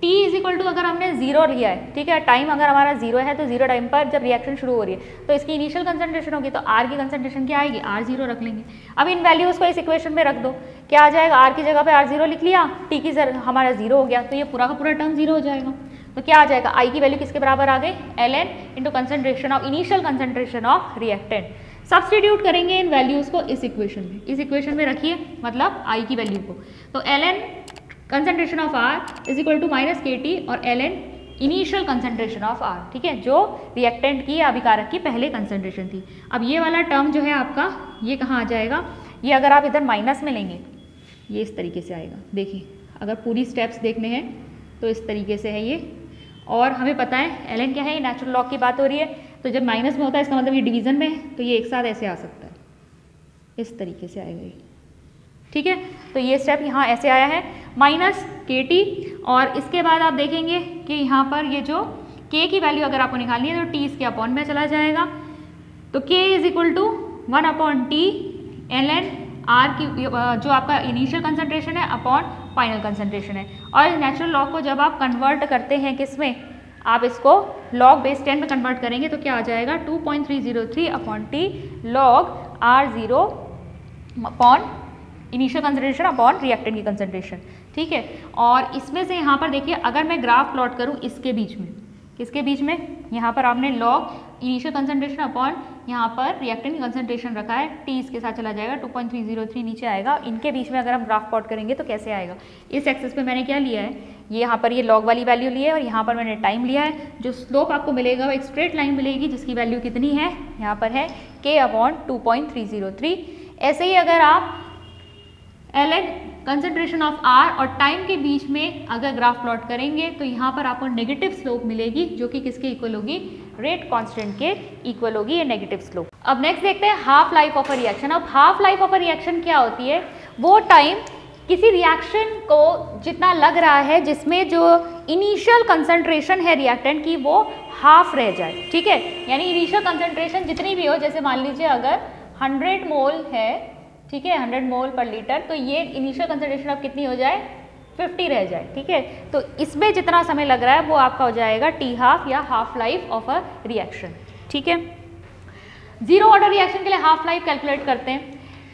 t is equal to, अगर हमने 0 लिया है, ठीक है, टाइम अगर हमारा 0 है तो 0 टाइम पर जब रिएक्शन शुरू हो रही है तो इसकी इनिशियल कंसंट्रेशन होगी, तो r की कंसंट्रेशन क्या आएगी, r0 रख लेंगे। अब इन वैल्यूज़ को इस इक्वेशन में रख दो, क्या आ जाएगा, r की जगह पे r0 लिख लिया, t की हमारा 0 हो गया, तो ये पूरा का पूरा टर्म 0 हो जाएगा। तो क्या आ जाएगा, i की वैल्यू किसके बराबर आ गई, ln into concentration of, initial concentration of reactant. Substitute करेंगे इन वैल्यूज़ को इस इक्वेशन में, इस इक्वेशन में रखिए, मतलब i की वैल्यू को, तो ln concentration of R is equal to minus K T और ln initial concentration of R, ठीक है, जो रिएक्टेंट की या अभिकारक की पहले कंसंट्रेशन थी। अब ये वाला टर्म जो है आपका, ये कहाँ आ जाएगा, ये अगर आप इधर माइनस में लेंगे ये इस तरीके से आएगा। देखिए अगर पूरी स्टेप्स देखने हैं तो इस तरीके से है ये, और हमें पता है ln क्या है, नेचुरल लॉग की बात हो रही है, तो जब माइनस में होता है इसका मतलब ये डिवीजन में है, तो ये एक साथ ऐसे आ सकता है, इस तरीके से आएगा ये, ठीक है। तो ये स्टेप यहाँ ऐसे आया है माइनस के टी, और इसके बाद आप देखेंगे कि यहाँ पर ये जो k की वैल्यू अगर आपको निकालनी है तो t इसके अपॉन में चला जाएगा, तो k is equal to 1/t ln r की जो आपका इनिशियल कंसंट्रेशन है अपॉन फाइनल कंसंट्रेशन है। और नेचुरल लॉग को जब आप कन्वर्ट करते हैं किस में, आप इसको लॉग बेस 10 में कन्वर्ट करेंगे तो क्या आ जाएगा, 2.303/t log r0 upon initial concentration upon reactant की कंसंट्रेशन, ठीक है। और इसमें से यहाँ पर देखिए अगर मैं ग्राफ प्लॉट करूँ इसके बीच में, किसके बीच में, यहाँ पर आपने लॉग इनिशियल कंसंट्रेशन अपॉन यहाँ पर रिएक्टेंट की कंसंट्रेशन रखा है, t इसके साथ चला जाएगा, 2.303 नीचे आएगा, इनके बीच में अगर हम ग्राफ प्लॉट करेंगे तो कैसे आएगा, इस एक्सिस पे मैंने क्या लिया है, ये यहाँ पर ये लॉग वाली वैल्यू ली है और यहाँ पर मैंने टाइम लिया है। जो स्लोप आपको मिलेगा वो एक स्ट्रेट लाइन मिलेगी जिसकी वैल्यू कितनी है, यहाँ पर है k/2.303। ऐसे ही अगर आप ln कंसंट्रेशन ऑफ r और टाइम के बीच में अगर ग्राफ प्लॉट करेंगे तो यहाँ पर आपको नेगेटिव स्लोप मिलेगी, जो कि किसके इक्वल होगी, रेट कांस्टेंट के इक्वल होगी ये नेगेटिव स्लोप। अब नेक्स्ट देखते हैं half life of a reaction. अब half life of a reaction क्या होती है, वो टाइम किसी रिएक्शन को जितना लग रहा है जिसमें जो इनिशियल कंसंट्रेशन है रिएक्टेंट की वो हाफ रह जाए, ठीक है, यानी इनिशियल कंसंट्रेशन जितनी भी हो, जैसे मान लीजिए अगर 100 मोल है, ठीक है, 100 मोल पर लीटर, तो ये इनिशियल कंसंट्रेशन अब कितनी हो जाए, 50 रह जाए, ठीक है। तो इसमें जितना समय लग रहा है वो आपका हो जाएगा टी हाफ या half life of a reaction, ठीक है। जीरो ऑर्डर रिएक्शन के लिए हाफ लाइफ कैलकुलेट करते हैं,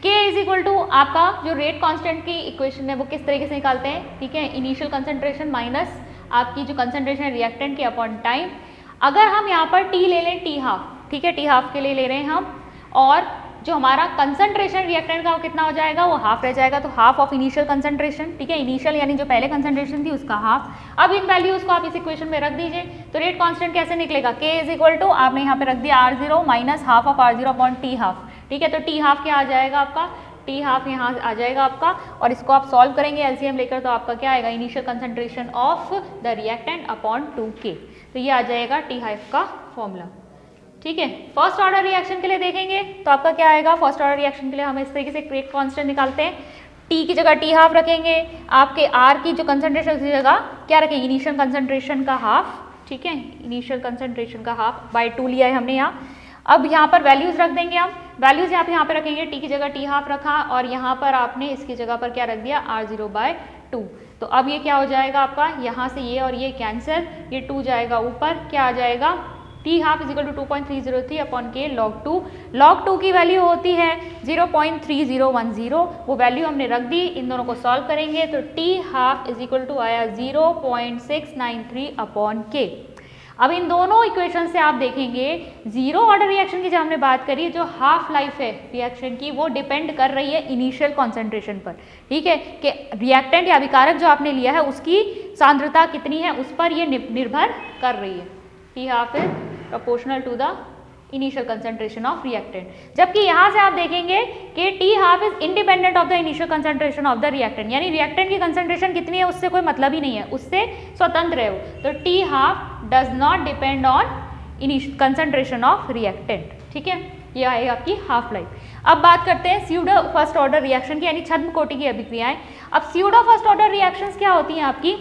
k इज इक्वल टू आपका जो रेट कांस्टेंट की इक्वेशन है वो किस तरीके से निकालते हैं, ठीक है, इनिशियल कंसंट्रेशन माइनस आपकी जो कंसंट्रेशन है रिएक्टेंट के अपॉन टाइम। अगर हम यहाँ पर t ले लें, टी हाफ, ठीक है, टी हाफ के लिए ले रहे हैं हम, और जो हमारा कंसंट्रेशन रिएक्टेंट का वो कितना हो जाएगा, वो हाफ रह जाएगा, तो हाफ ऑफ इनिशियल कंसंट्रेशन, ठीक है, इनिशियल यानी जो पहले कंसंट्रेशन थी उसका हाफ। अब इन वैल्यूज को आप इस इक्वेशन में रख दीजिए, तो रेट कांस्टेंट कैसे निकलेगा, k इज इक्वल टू आपने यहाँ पे रख दिया r0 minus half of r0 upon T half, ठीक है। तो टी हाफ क्या आ जाएगा आपका, टी हाफ यहाँ आ जाएगा आपका, और इसको आप सॉल्व करेंगे एलसीएम लेकर, तो आपका क्या आएगा, initial concentration of the reactant upon 2k, तो ये आ जाएगा टी हाफ का फॉर्मूला, ठीक है। फर्स्ट ऑर्डर रिएक्शन के लिए देखेंगे तो आपका क्या आएगा, फर्स्ट ऑर्डर रिएक्शन के लिए हम इस तरीके से रेट कांस्टेंट निकालते हैं, t की जगह टी हाफ रखेंगे, आपके r की जो कंसंट्रेशन की जगह क्या रखेंगे, इनिशियल कंसंट्रेशन का हाफ, ठीक है, इनिशियल कंसंट्रेशन का हाफ बाय 2 लिया है हमने यहाँ। अब यहाँ पर वैल्यूज रख देंगे हम, वैल्यूज यहाँ पे रखेंगे, t की जगह टी हाफ रखा और यहाँ पर आपने इसकी जगह पर क्या रख दिया, r0/2। तो अब ये क्या हो जाएगा आपका, यहाँ से ये और ये कैंसिल, ये 2 जाएगा ऊपर, क्या आ जाएगा, T half is equal to 2.303 upon K log 2। log 2 की वैल्यू होती है 0.3010, वो वैल्यू हमने रख दी, इन दोनों को सॉल्व करेंगे तो T half is equal to आया 0.693 अपॉन के। अब इन दोनों इक्वेशन से आप देखेंगे जीरो ऑर्डर रिएक्शन की जब हमने बात करी, जो हाफ लाइफ है रिएक्शन की वो डिपेंड कर रही है इनिशियल कॉन्सेंट्रेशन पर, ठीक है, कि रिएक्टेंट या अभिकारक जो आपने लिया है उसकी सांद्रता कितनी है उस पर ये निर्भर कर रही है। T half is proportional to the initial concentration of reactant, जबकि यहाँ से आप देखेंगे कि T half is independent of the initial concentration of the reactant, यानी रिएक्टेंट की कंसंट्रेशन कितनी है उससे कोई मतलब ही नहीं है, उससे स्वतंत्र है वो। तो T half does not depend on concentration of reactant, ठीक है। ये आएगी आपकी हाफ लाइफ। अब बात करते हैं स्यूडो फर्स्ट ऑर्डर रिएक्शन की, यानी छद्म कोटि की अभिक्रियाएं। अब स्यूडो फर्स्ट ऑर्डर रिएक्शंस क्या होती हैं आपकी,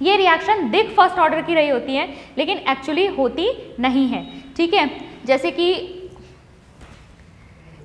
ये रिएक्शन दिख फर्स्ट ऑर्डर की रही होती हैं लेकिन एक्चुअली होती नहीं है, ठीक है। जैसे कि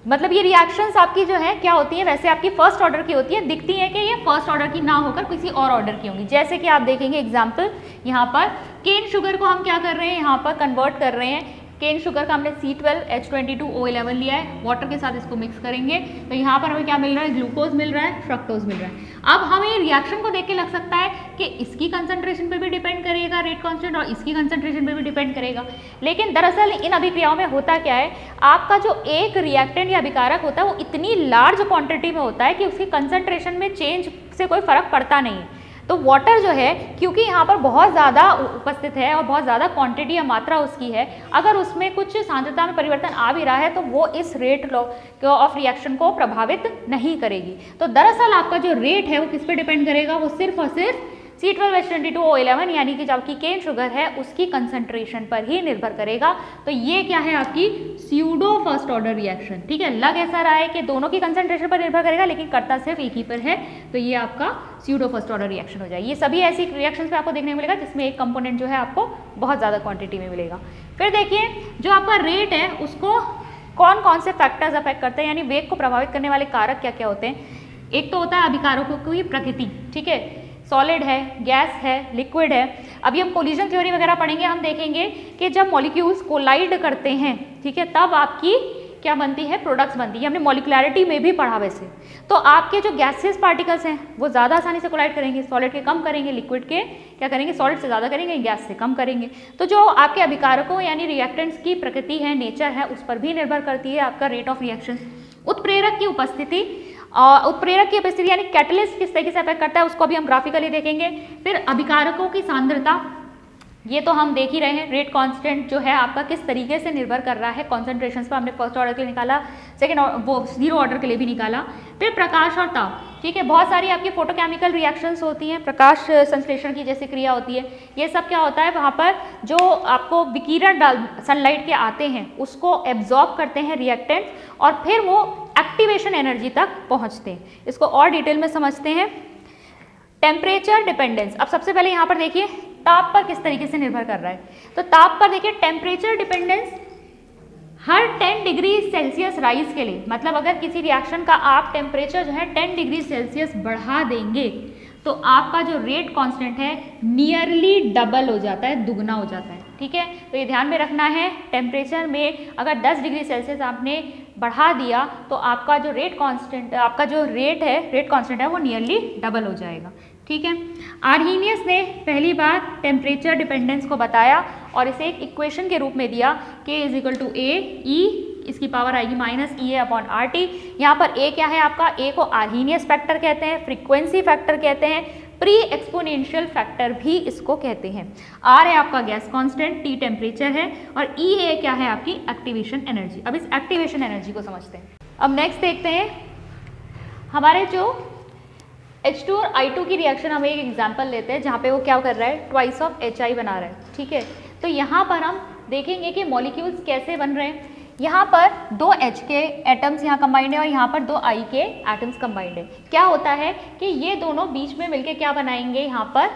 मतलब ये रिएक्शंस आपकी जो है क्या होती है, वैसे आपकी फर्स्ट ऑर्डर की होती है, दिखती है कि ये फर्स्ट ऑर्डर की ना होकर किसी और ऑर्डर की होंगी। जैसे कि आप देखेंगे एग्जांपल, यहाँ पर केन शुगर को हम क्या कर रहे हैं, यहाँ पर कन्वर्ट कर रहे हैं। केन शुगर का हमने C12H22O11 लिया है, वाटर के साथ इसको मिक्स करेंगे तो यहाँ पर हमें क्या मिल रहा है, ग्लूकोज मिल रहा है, फ्रक्टोज मिल रहा है। अब हमें रिएक्शन को देख के लग सकता है कि इसकी कंसंट्रेशन पे भी डिपेंड करेगा रेट कांस्टेंट और इसकी कंसंट्रेशन पे भी डिपेंड करेगा, लेकिन दरअसल इन अभिक्रियाओं में होता क्या है, आपका जो एक रिएक्टेंट या अभिकारक होता है वो इतनी लार्ज क्वांटिटी में होता है कि उसकी कंसंट्रेशन में चेंज से कोई फर्क पड़ता नहीं है। तो वाटर जो है क्योंकि यहाँ पर बहुत ज़्यादा उपस्थित है और बहुत ज़्यादा क्वांटिटी या मात्रा उसकी है, अगर उसमें कुछ सांद्रता में परिवर्तन आ भी रहा है तो वो इस रेट ऑफ रिएक्शन को प्रभावित नहीं करेगी। तो दरअसल आपका जो रेट है वो किस पे डिपेंड करेगा, वो सिर्फ और सिर्फ C12H22O11 यानी कि जो आपकी केन शुगर है उसकी कंसंट्रेशन पर ही निर्भर करेगा। तो ये क्या है आपकी स्यूडो फर्स्ट ऑर्डर रिएक्शन, ठीक है। लग ऐसा रहा है कि दोनों की कंसंट्रेशन पर निर्भर करेगा लेकिन करता सिर्फ एक ही पर है, तो ये आपका स्यूडो फर्स्ट ऑर्डर रिएक्शन हो जाएगी। ये सभी ऐसी रिएक्शंस पे आपको देखने को मिलेगा जिसमें एक कंपोनेंट जो है आपको बहुत ज़्यादा क्वांटिटी में मिलेगा। फिर देखिए जो आपका रेट है उसको कौन कौन से फैक्टर्स अफेक्ट करते हैं, यानी वेग को प्रभावित करने वाले कारक क्या क्या होते हैं। एक तो होता है अभिकारकों की प्रकृति, ठीक है, सॉलिड है, गैस है, लिक्विड है। अभी हम कोलिजन थ्योरी वगैरह पढ़ेंगे, हम देखेंगे कि जब मॉलिक्यूल्स कोलाइड करते हैं, ठीक है, तब आपकी क्या बनती है, प्रोडक्ट्स बनती है। हमने मॉलिक्युलैरिटी में भी पढ़ा वैसे। तो आपके जो गैसियस पार्टिकल्स हैं वो ज़्यादा आसानी से कोलाइड करेंगे, सॉलिड के कम करेंगे, लिक्विड के क्या करेंगे, सॉलिड से ज़्यादा करेंगे, गैस से कम करेंगे। तो जो आपके अभिकारकों यानी रिएक्टेंट्स की प्रकृति है, नेचर है, उस पर भी निर्भर करती है आपका रेट ऑफ रिएक्शन। उत्प्रेरक की उपस्थिति, उत्प्रेरक की उपस्थिति यानी कैटलिस्ट किस तरीके से अफेक्ट करता है उसको भी हम ग्राफिकली देखेंगे। फिर अभिकारकों की सांद्रता, ये तो हम देख ही रहे हैं, रेट कांस्टेंट जो है आपका किस तरीके से निर्भर कर रहा है कॉन्सेंट्रेशन पर, हमने फर्स्ट ऑर्डर के लिए निकाला, सेकंड वो जीरो ऑर्डर के लिए भी निकाला। फिर प्रकाश और ताप, ठीक है, बहुत सारी आपकी फोटोकेमिकल रिएक्शंस होती हैं, प्रकाश संश्लेषण की जैसे क्रिया होती है। ये सब क्या होता है, वहाँ पर जो आपको विकिरण सनलाइट के आते हैं उसको एब्जॉर्ब करते हैं रिएक्टेंट और फिर वो एक्टिवेशन एनर्जी तक पहुँचते हैं। इसको और डिटेल में समझते हैं। टेम्परेचर डिपेंडेंस, अब सबसे पहले यहाँ पर देखिए ताप पर किस तरीके से निर्भर कर रहा है। तो ताप पर देखिए टेम्परेचर डिपेंडेंस हर 10 डिग्री सेल्सियस राइज के लिए, मतलब अगर किसी रिएक्शन का आप टेम्परेचर जो है 10 डिग्री सेल्सियस बढ़ा देंगे तो आपका जो रेट कांस्टेंट है नियरली डबल हो जाता है, दुगना हो जाता है, ठीक है। तो ये ध्यान में रखना है, टेम्परेचर में अगर 10 डिग्री सेल्सियस आपने बढ़ा दिया तो आपका जो रेट कांस्टेंट, आपका जो रेट है, रेट कांस्टेंट है वो नियरली डबल हो जाएगा, ठीक है। आर्हीनियस ने पहली बार टेम्परेचर डिपेंडेंस को बताया और इसे एक इक्वेशन के रूप में दिया, K = A, इसकी पावर आएगी -EA/RT। यहाँ पर A क्या है आपका, A को आर्हीनियस फैक्टर कहते हैं, फ्रीक्वेंसी फैक्टर कहते हैं, प्री एक्सपोनेंशियल फैक्टर भी इसको कहते हैं। R है आपका गैस कांस्टेंट, T टेम्परेचर है और EA क्या है आपकी एक्टिवेशन एनर्जी। अब इस एक्टिवेशन एनर्जी को समझते हैं। अब नेक्स्ट देखते हैं हमारे जो H2 और I2 की रिएक्शन, हम एक एग्जांपल लेते हैं जहाँ पे वो क्या कर रहा है, ट्वाइस ऑफ HI बना रहा है, ठीक है। तो यहाँ पर हम देखेंगे कि मॉलिक्यूल्स कैसे बन रहे हैं। यहाँ पर 2 H के एटम्स यहाँ कंबाइंड है और यहाँ पर 2 I के एटम्स कंबाइंड है। क्या होता है कि ये दोनों बीच में मिलके क्या बनाएंगे, यहाँ पर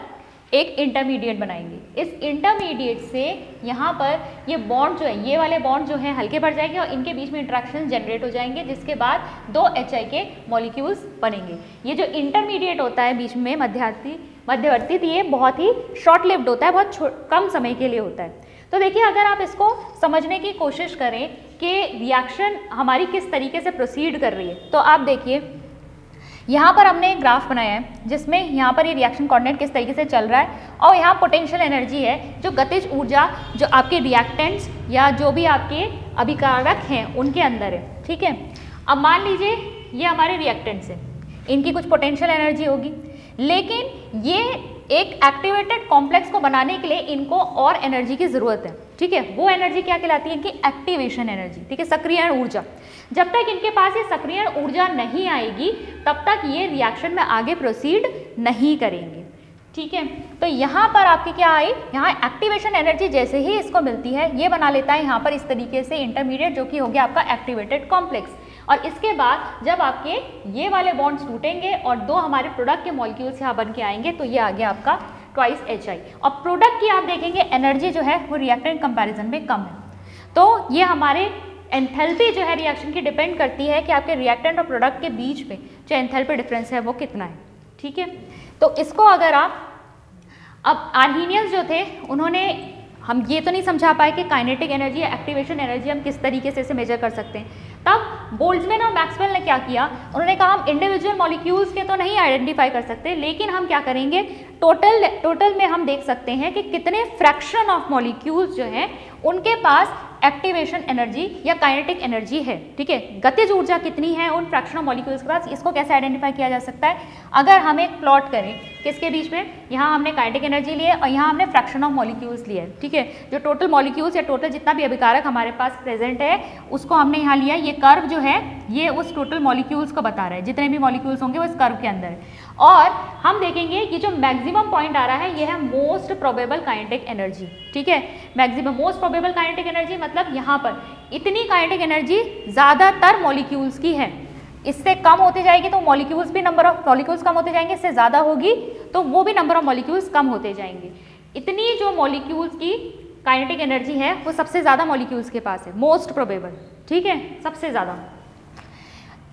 एक इंटरमीडिएट बनाएंगे। इस इंटरमीडिएट से यहाँ पर ये बॉन्ड जो है, ये वाले बॉन्ड जो है हल्के पड़ जाएंगे और इनके बीच में इंट्रैक्शन जनरेट हो जाएंगे, जिसके बाद 2 HI के मॉलिक्यूल्स बनेंगे। ये जो इंटरमीडिएट होता है बीच में मध्यवर्ती, ये बहुत ही शॉर्ट लिव्ड होता है, बहुत कम समय के लिए होता है। तो देखिए अगर आप इसको समझने की कोशिश करें कि रिएक्शन हमारी किस तरीके से प्रोसीड कर रही है, तो आप देखिए यहाँ पर हमने एक ग्राफ बनाया है जिसमें यहाँ पर ये रिएक्शन कोऑर्डिनेट किस तरीके से चल रहा है और यहाँ पोटेंशियल एनर्जी है, जो गतिज ऊर्जा जो आपके रिएक्टेंट्स या जो भी आपके अभिकारक हैं उनके अंदर है, ठीक है। अब मान लीजिए ये हमारे रिएक्टेंट्स हैं, इनकी कुछ पोटेंशियल एनर्जी होगी, लेकिन ये एक एक्टिवेटेड कॉम्प्लेक्स को बनाने के लिए इनको और एनर्जी की ज़रूरत है, ठीक है। वो एनर्जी क्या कहलाती है, इनकी एक्टिवेशन एनर्जी, ठीक है, सक्रियण ऊर्जा। जब तक इनके पास ये सक्रियण ऊर्जा नहीं आएगी तब तक ये रिएक्शन में आगे प्रोसीड नहीं करेंगे, ठीक है। तो यहाँ पर आपकी क्या आई, यहाँ एक्टिवेशन एनर्जी जैसे ही इसको मिलती है ये बना लेता है यहाँ पर इस तरीके से इंटरमीडिएट, जो कि हो गया आपका एक्टिवेटेड कॉम्प्लेक्स। और इसके बाद जब आपके ये वाले बॉन्ड्स टूटेंगे और दो हमारे प्रोडक्ट के मॉलिक्यूल्स यहाँ बन के आएंगे तो ये आ गया आपका ट्वाइस HI। और प्रोडक्ट की आप देखेंगे एनर्जी जो है वो रिएक्टेंट कंपैरिजन में कम है। तो ये हमारे एंथैल्पी जो है रिएक्शन की डिपेंड करती है कि आपके रिएक्टेंट और प्रोडक्ट के बीच में जो एंथैल्पी डिफरेंस है वो कितना है। ठीक है, तो इसको अगर आप, अब आर्हीनियंस जो थे उन्होंने, हम ये तो नहीं समझा पाए कि काइनेटिक एनर्जी या एक्टिवेशन एनर्जी हम किस तरीके से इसे मेजर कर सकते हैं। तब बोल्ट्जमैन और मैक्सवेल ने क्या किया, उन्होंने कहा हम इंडिविजुअल मॉलिक्यूल्स के तो नहीं आइडेंटिफाई कर सकते, लेकिन हम क्या करेंगे, टोटल में हम देख सकते हैं कि कितने फ्रैक्शन ऑफ मॉलिक्यूल्स जो हैं उनके पास एक्टिवेशन एनर्जी या काइनेटिक एनर्जी है। ठीक है, गतिज ऊर्जा कितनी है उन फ्रैक्शन ऑफ मॉलिक्यूल्स के पास, इसको कैसे आइडेंटिफाई किया जा सकता है, अगर हम एक प्लॉट करें किसके बीच में, यहाँ हमने काइनेटिक एनर्जी लिए और यहाँ हमने फ्रैक्शन ऑफ मॉलिक्यूल्स लिए। ठीक है, जो टोटल मॉलिक्यूल्स या टोटल जितना भी अभिकारक हमारे पास प्रेजेंट है उसको हमने यहाँ लिया। ये कर्व जो है ये उस टोटल मॉलिक्यूल्स को बता रहा है, जितने भी मॉलिक्यूल्स होंगे वो इस कर्व के अंदर है। और हम देखेंगे ये जो मैक्सिमम पॉइंट आ रहा है ये है मोस्ट प्रोबेबल काइनेटिक एनर्जी। ठीक है, maximum most probable kinetic energy मतलब यहाँ पर इतनी काइनेटिक एनर्जी ज़्यादातर मॉलिक्यूल्स की है। इससे कम होती जाएगी तो मॉलिक्यूल्स भी, नंबर ऑफ मॉलिक्यूल्स कम होते जाएंगे, इससे ज़्यादा होगी तो वो भी नंबर ऑफ मॉलिक्यूल्स कम होते जाएंगे। इतनी जो मॉलिक्यूल्स की काइनेटिक एनर्जी है वो सबसे ज़्यादा मॉलिक्यूल्स के पास है, मोस्ट प्रोबेबल। ठीक है, सबसे ज़्यादा।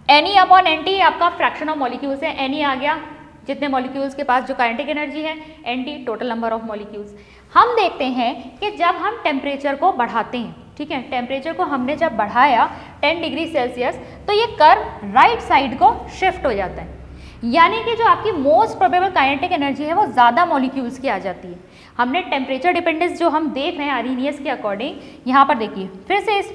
Ne/NT आपका फ्रैक्शन ऑफ मॉलिक्यूल्स है, Ne आ गया जितने मॉलिक्यूल्स के पास जो काइनेटिक एनर्जी है, NT total number of molecules. हम देखते हैं कि जब हम टेम्परेचर को बढ़ाते हैं, ठीक है, टेम्परेचर को हमने जब बढ़ाया 10 डिग्री सेल्सियस तो ये कर्व राइट साइड को शिफ्ट हो जाता है, यानी कि जो आपकी मोस्ट प्रोबेबल काइनेटिक एनर्जी है वो ज़्यादा मॉलिक्यूल्स की आ जाती है। हमने टेम्परेचर डिपेंडेंस जो हम देख रहे हैं आर्हीनियस के अकॉर्डिंग, यहाँ पर देखिए फिर से इस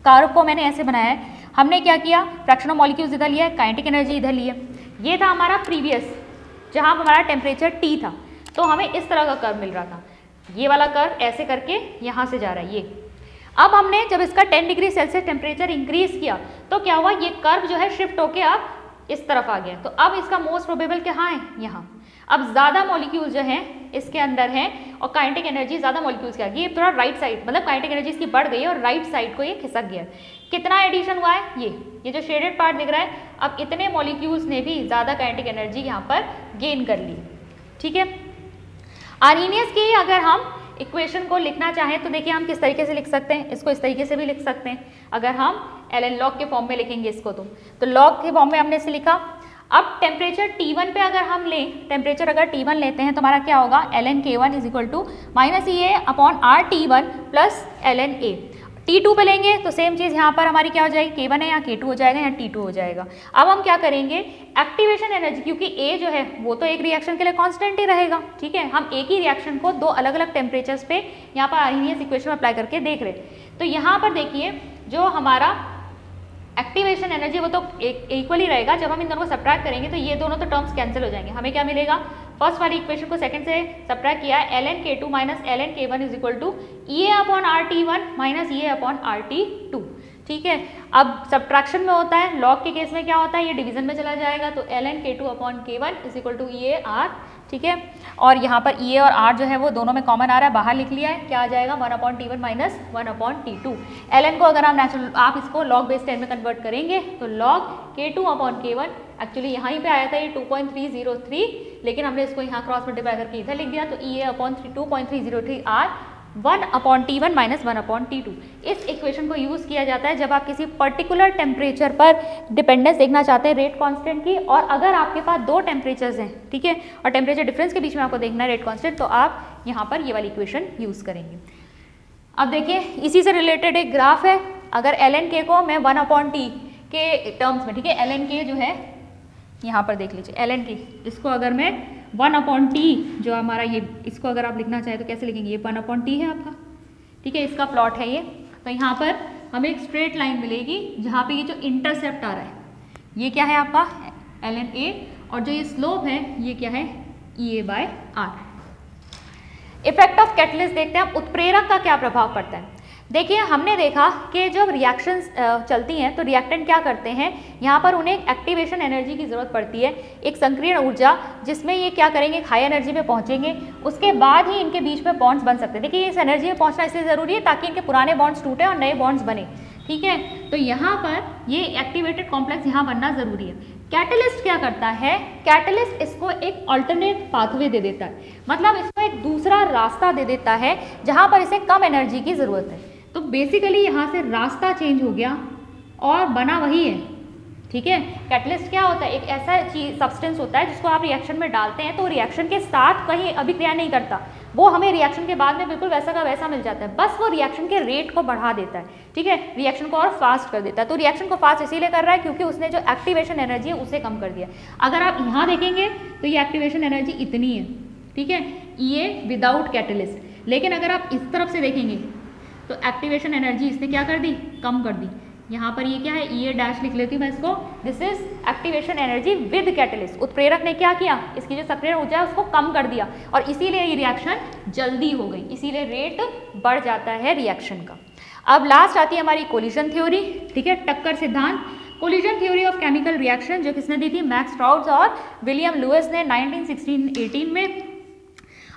कर्व को मैंने ऐसे बनाया है। हमने क्या किया, फ्रैक्शन ऑफ मॉलिक्यूल्स इधर लिया है, काइनेटिक एनर्जी इधर ली है। ये था हमारा प्रीवियस जहाँ हमारा टेम्परेचर T था, तो हमें इस तरह का कर्व मिल रहा था। ये वाला कर्व ऐसे करके यहाँ से जा रहा है ये। अब हमने जब इसका 10 डिग्री सेल्सियस टेम्परेचर इंक्रीज किया तो क्या हुआ, ये कर्व जो है शिफ्ट होके अब इस तरफ आ गया। तो अब इसका मोस्ट प्रोबेबल कहाँ है, यहाँ। अब ज़्यादा मॉलिक्यूल्स जो हैं इसके अंदर हैं और काइनेटिक एनर्जी ज़्यादा मॉलिक्यूल्स की आ गई। ये थोड़ा राइट साइड, मतलब काइनेटिक एनर्जी इसकी बढ़ गई है और राइट साइड को ये खिसक गया। कितना एडिशन हुआ है, ये जो शेडेड पार्ट दिख रहा है, अब इतने मॉलिक्यूल्स ने भी ज़्यादा काइनेटिक एनर्जी यहाँ पर गेन कर ली। ठीक है, आर्हीनियस की अगर हम इक्वेशन को लिखना चाहें तो देखिए हम किस तरीके से लिख सकते हैं, इसको इस तरीके से भी लिख सकते हैं। अगर हम ln log के फॉर्म में लिखेंगे इसको तो log के फॉर्म में हमने इसे लिखा। अब टेम्परेचर T1 पे अगर हम लें, टेम्परेचर अगर T1 लेते हैं तो हमारा क्या होगा, ln K1 is equal to -EA/RT1 plus ln A। T2 पे लेंगे तो सेम चीज़ यहाँ पर हमारी क्या हो जाएगी, K1 है, यहाँ K2 हो जाएगा, यहाँ T2 हो जाएगा। अब हम क्या करेंगे, एक्टिवेशन एनर्जी, क्योंकि A जो है वो तो एक रिएक्शन के लिए कांस्टेंट ही रहेगा। ठीक है, हम एक ही रिएक्शन को दो अलग अलग टेम्परेचर्स पे यहाँ पर आर्हीनियस इक्वेशन में अप्लाई करके देख रहे हैं। तो यहाँ पर देखिए जो हमारा एक्टिवेशन एनर्जी वो तो इक्वल ही रहेगा। जब हम इन दोनों को सब्ट्रैक्ट करेंगे तो ये दोनों तो टर्म्स कैंसिल हो जाएंगे। हमें क्या मिलेगा, फर्स्ट वाली इक्वेशन को सेकंड से सब्ट्रैक्ट किया है, ln K2 minus ln K1 is equal to EA/RT1 minus EA/RT2। ठीक है, अब सब्ट्रैक्शन में होता है, लॉग के केस में क्या होता है, ये डिवीजन में चला जाएगा, तो ln K2/K1 is equal to EA/R। ठीक है, और यहाँ पर EA और R जो है वो दोनों में कॉमन आ रहा है, बाहर लिख लिया है, क्या आ जाएगा 1/T1 माइनस 1/T2। ln को अगर हम नेचुरल आप इसको लॉग बेस 10 में कन्वर्ट करेंगे तो log K2/K1 एक्चुअली यहाँ ही पे आया था ये 2.303, लेकिन हमने इसको यहाँ क्रॉस मल्टीप्लाई करके इधर लिख दिया, तो EA/2.303 R 1/T1 minus 1/T2। इस इक्वेशन को यूज़ किया जाता है जब आप किसी पर्टिकुलर टेम्परेचर पर डिपेंडेंस देखना चाहते हैं रेट कांस्टेंट की, और अगर आपके पास दो टेम्परेचर्स हैं, ठीक है, और टेम्परेचर डिफरेंस के बीच में आपको देखना है रेट कांस्टेंट, तो आप यहाँ पर ये वाली इक्वेशन यूज़ करेंगे। अब देखिए इसी से रिलेटेड एक ग्राफ है। अगर ln K को मैं 1/T के टर्म्स में, ठीक है, ln K जो है यहाँ पर देख लीजिए, ln K इसको अगर मैं 1/T जो हमारा ये, इसको अगर आप लिखना चाहें तो कैसे लिखेंगे, ये 1/T है आपका। ठीक है, इसका प्लॉट है ये। तो यहाँ पर हमें एक स्ट्रेट लाइन मिलेगी जहाँ पे ये जो इंटरसेप्ट आ रहा है ये क्या है आपका ln A, और जो ये स्लोप है ये क्या है EA/R। इफेक्ट ऑफ कैटलिस्ट देखते हैं, उत्प्रेरक का क्या प्रभाव पड़ता है। देखिए हमने देखा कि जब रिएक्शंस चलती हैं तो रिएक्टेंट क्या करते हैं, यहाँ पर उन्हें एक्टिवेशन एनर्जी की ज़रूरत पड़ती है, एक संकीर्ण ऊर्जा, जिसमें ये क्या करेंगे, हाई एनर्जी पे पहुँचेंगे, उसके बाद ही इनके बीच में बॉन्ड्स बन सकते हैं। देखिए इस एनर्जी में पहुँचना इसलिए ज़रूरी है ताकि इनके पुराने बॉन्ड्स टूटे और नए बॉन्ड्स बने, ठीक है। तो यहाँ पर ये एक्टिवेटेड कॉम्प्लेक्स यहाँ बनना ज़रूरी है। कैटलिस्ट क्या करता है, कैटलिस्ट इसको एक अल्टरनेट पाथवे दे देता है, मतलब इसको एक दूसरा रास्ता दे देता है जहाँ पर इसे कम एनर्जी की ज़रूरत है। तो बेसिकली यहाँ से रास्ता चेंज हो गया और बना वही है, ठीक है। कैटलिस्ट क्या होता है, एक ऐसा चीज सब्सटेंस होता है जिसको आप रिएक्शन में डालते हैं तो रिएक्शन के साथ कहीं अभिक्रिया नहीं करता, वो हमें रिएक्शन के बाद में बिल्कुल वैसा का वैसा मिल जाता है, बस वो रिएक्शन के रेट को बढ़ा देता है, ठीक है, रिएक्शन को और फास्ट कर देता है। तो रिएक्शन को फास्ट इसीलिए कर रहा है क्योंकि उसने जो एक्टिवेशन एनर्जी है उसे कम कर दिया। अगर आप यहाँ देखेंगे तो ये एक्टिवेशन एनर्जी इतनी है, ठीक है, ये विदाउट कैटलिस्ट। लेकिन अगर आप इस तरफ से देखेंगे तो एक्टिवेशन एनर्जी इसने क्या कर दी, कम कर दी। यहाँ पर ये क्या है, ये डैश लिख लेती हूँ मैं इसको, this is activation energy with catalyst. उत्प्रेरक ने क्या किया, इसकी जो सक्रिय ऊर्जा है उसको कम कर दिया और इसीलिए ये रिएक्शन जल्दी हो गई, इसीलिए रेट बढ़ जाता है रिएक्शन का। अब लास्ट आती है हमारी कोलिजन थ्योरी, ठीक है, टक्कर सिद्धांत। Collision theory of chemical reaction जो किसने दी थी, मैक्स स्ट्राउड्स और विलियम लुइस ने 1916-18 में।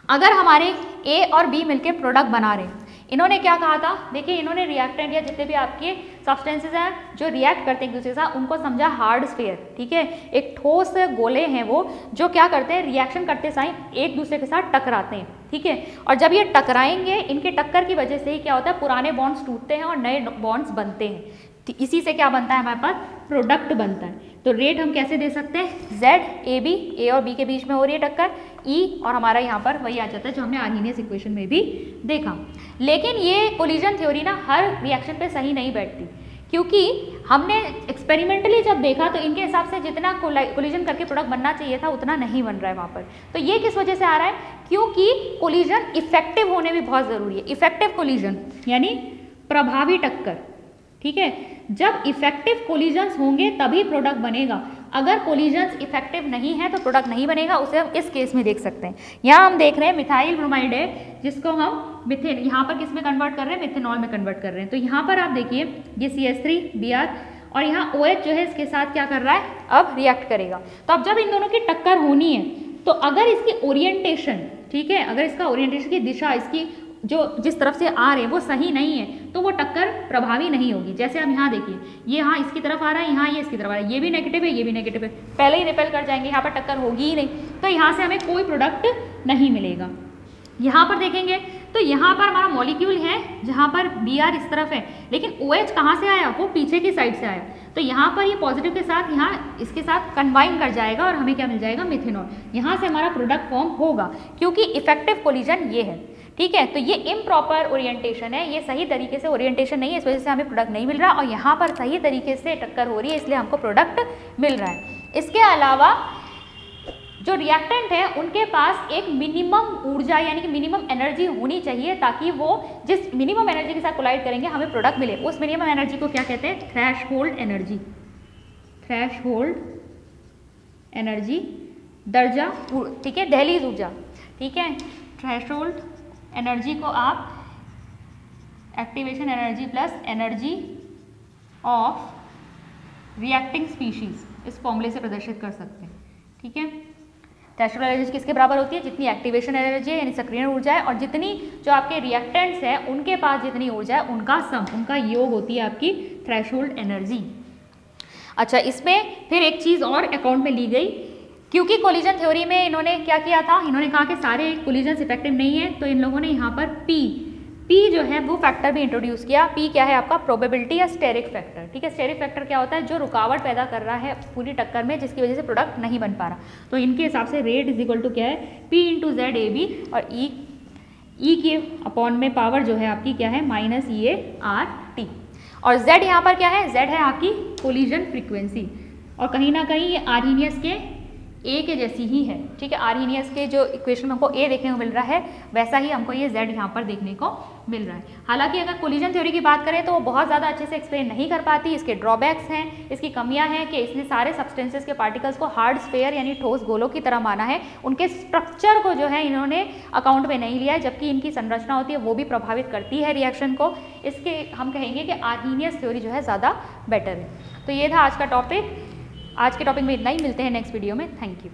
अगर हमारे ए और बी मिलकर प्रोडक्ट बना रहे, इन्होंने क्या कहा था, देखिए इन्होंने रिएक्टेंट या जितने भी आपके सब्सटेंसेस हैं जो रिएक्ट करते हैं एक दूसरे के साथ उनको समझा हार्ड स्फीयर, ठीक है, एक ठोस गोले हैं वो जो क्या करते हैं, रिएक्शन करते समय एक दूसरे के साथ टकराते हैं, ठीक है। और जब ये टकराएंगे, इनके टक्कर की वजह से ही क्या होता है, पुराने बॉन्ड्स टूटते हैं और नए बॉन्ड्स बनते हैं। इसी से क्या बनता है, हमारे पास प्रोडक्ट बनता है। तो रेट हम कैसे दे सकते हैं, जेड ए बी, ए और बी के बीच में हो रही है टक्कर, ई और हमारा यहाँ पर वही आ जाता है जो हमने आर्हीनियस इक्वेशन में भी देखा। लेकिन ये कोलिजन थ्योरी ना हर रिएक्शन पे सही नहीं बैठती, क्योंकि हमने एक्सपेरिमेंटली जब देखा तो इनके हिसाब से जितना कोलिजन करके प्रोडक्ट बनना चाहिए था उतना नहीं बन रहा है वहाँ पर। तो ये किस वजह से आ रहा है, क्योंकि कोलिजन इफेक्टिव होने भी बहुत ज़रूरी है। इफेक्टिव कोलिजन यानी प्रभावी टक्कर, ठीक है, जब इफेक्टिव कोलिजन्स होंगे तभी प्रोडक्ट बनेगा। अगर कोलिजन्स इफेक्टिव नहीं है तो प्रोडक्ट नहीं बनेगा। उसे हम इस केस में देख सकते हैं। यहाँ हम देख रहे हैं मिथाइल ब्रोमाइड है जिसको हम मिथेन, यहाँ पर किस में कन्वर्ट कर रहे हैं, मिथेनॉल में कन्वर्ट कर रहे हैं। तो यहाँ पर आप देखिए ये CH3Br और यहाँ OH जो है इसके साथ क्या कर रहा है, अब रिएक्ट करेगा। तो अब जब इन दोनों की टक्कर होनी है तो अगर इसकी ओरिएंटेशन, ठीक है, अगर इसका ओरिएंटेशन की दिशा, इसकी जो जिस तरफ से आ रहे हैं वो सही नहीं है तो वो टक्कर प्रभावी नहीं होगी। जैसे हम यहाँ देखिए, ये यहाँ इसकी तरफ आ रहा है, यहाँ ये इसकी तरफ आ रहा है, ये भी नेगेटिव है, ये भी नेगेटिव है, पहले ही रिपेल कर जाएंगे, यहाँ पर टक्कर होगी ही नहीं, तो यहाँ से हमें कोई प्रोडक्ट नहीं मिलेगा। यहाँ पर देखेंगे तो यहाँ पर हमारा मॉलिक्यूल है जहाँ पर Br इस तरफ है, लेकिन OH कहाँ से आया, वो पीछे की साइड से आया। तो यहाँ पर ये पॉजिटिव के साथ यहाँ इसके साथ कंबाइन कर जाएगा और हमें क्या मिल जाएगा, मिथेनॉल। यहाँ से हमारा प्रोडक्ट फॉर्म होगा क्योंकि इफेक्टिव कोलिजन ये है, ठीक है। तो ये इम्प्रॉपर ओरिएंटेशन है, ये सही तरीके से ओरिएंटेशन नहीं है, इस वजह से हमें प्रोडक्ट नहीं मिल रहा, और यहाँ पर सही तरीके से टक्कर हो रही है इसलिए हमको प्रोडक्ट मिल रहा है। इसके अलावा जो रिएक्टेंट है उनके पास एक मिनिमम ऊर्जा यानी कि मिनिमम एनर्जी होनी चाहिए ताकि वो जिस मिनिमम एनर्जी के साथ कोलाइड करेंगे हमें प्रोडक्ट मिले। उस मिनिमम एनर्जी को क्या कहते हैं, थ्रेशहोल्ड एनर्जी। थ्रेशहोल्ड एनर्जी दर्जा, ठीक है, दहलीज ऊर्जा, ठीक है। थ्रेशहोल्ड एनर्जी को आप activation energy plus energy of reacting species इस फॉर्मूले से प्रदर्शित कर सकते हैं, ठीक है। थ्रेशोल्ड एनर्जी किसके बराबर होती है, जितनी एक्टिवेशन एनर्जी है यानी सक्रिय ऊर्जा है और जितनी जो आपके रिएक्टेंट्स हैं उनके पास जितनी ऊर्जा है उनका सम, उनका योग होती है आपकी थ्रेशोल्ड एनर्जी। अच्छा, इसमें फिर एक चीज़ और अकाउंट में ली गई, क्योंकि कोलिजन थ्योरी में इन्होंने क्या किया था, इन्होंने कहा कि सारे कोलिजन्स इफेक्टिव नहीं है, तो इन लोगों ने यहाँ पर P जो है वो फैक्टर भी इंट्रोड्यूस किया। P क्या है आपका, प्रोबेबिलिटी या स्टेरिक फैक्टर, ठीक है। स्टेरिक फैक्टर क्या होता है, जो रुकावट पैदा कर रहा है पूरी टक्कर में जिसकी वजह से प्रोडक्ट नहीं बन पा रहा। तो इनके हिसाब से रेट इज इक्वल टू क्या है, P × ZAB और E के अपॉन में पावर जो है आपकी क्या है, -EART। और Z यहाँ पर क्या है, Z है आपकी कोलिजन फ्रीक्वेंसी। और कहीं ना कहीं ये आर्हीनियस के ए के जैसी ही है, ठीक है। आर्हीनियस के जो इक्वेशन में हमको ए देखने को मिल रहा है वैसा ही हमको ये जेड यहाँ पर देखने को मिल रहा है। हालांकि अगर कोलिजन थ्योरी की बात करें तो वो बहुत ज़्यादा अच्छे से एक्सप्लेन नहीं कर पाती, इसके ड्रॉबैक्स हैं, इसकी कमियां हैं कि इसने सारे सब्सटेंसेस के पार्टिकल्स को हार्ड स्फेयर यानी ठोस गोलों की तरह माना है, उनके स्ट्रक्चर को जो है इन्होंने अकाउंट में नहीं लिया है, जबकि इनकी संरचना होती है वो भी प्रभावित करती है रिएक्शन को। इसके हम कहेंगे कि आर्हीनियस थ्योरी जो है ज़्यादा बेटर है। तो ये था आज का टॉपिक। आज के टॉपिक में इतना ही, मिलते हैं नेक्स्ट वीडियो में। Thank you.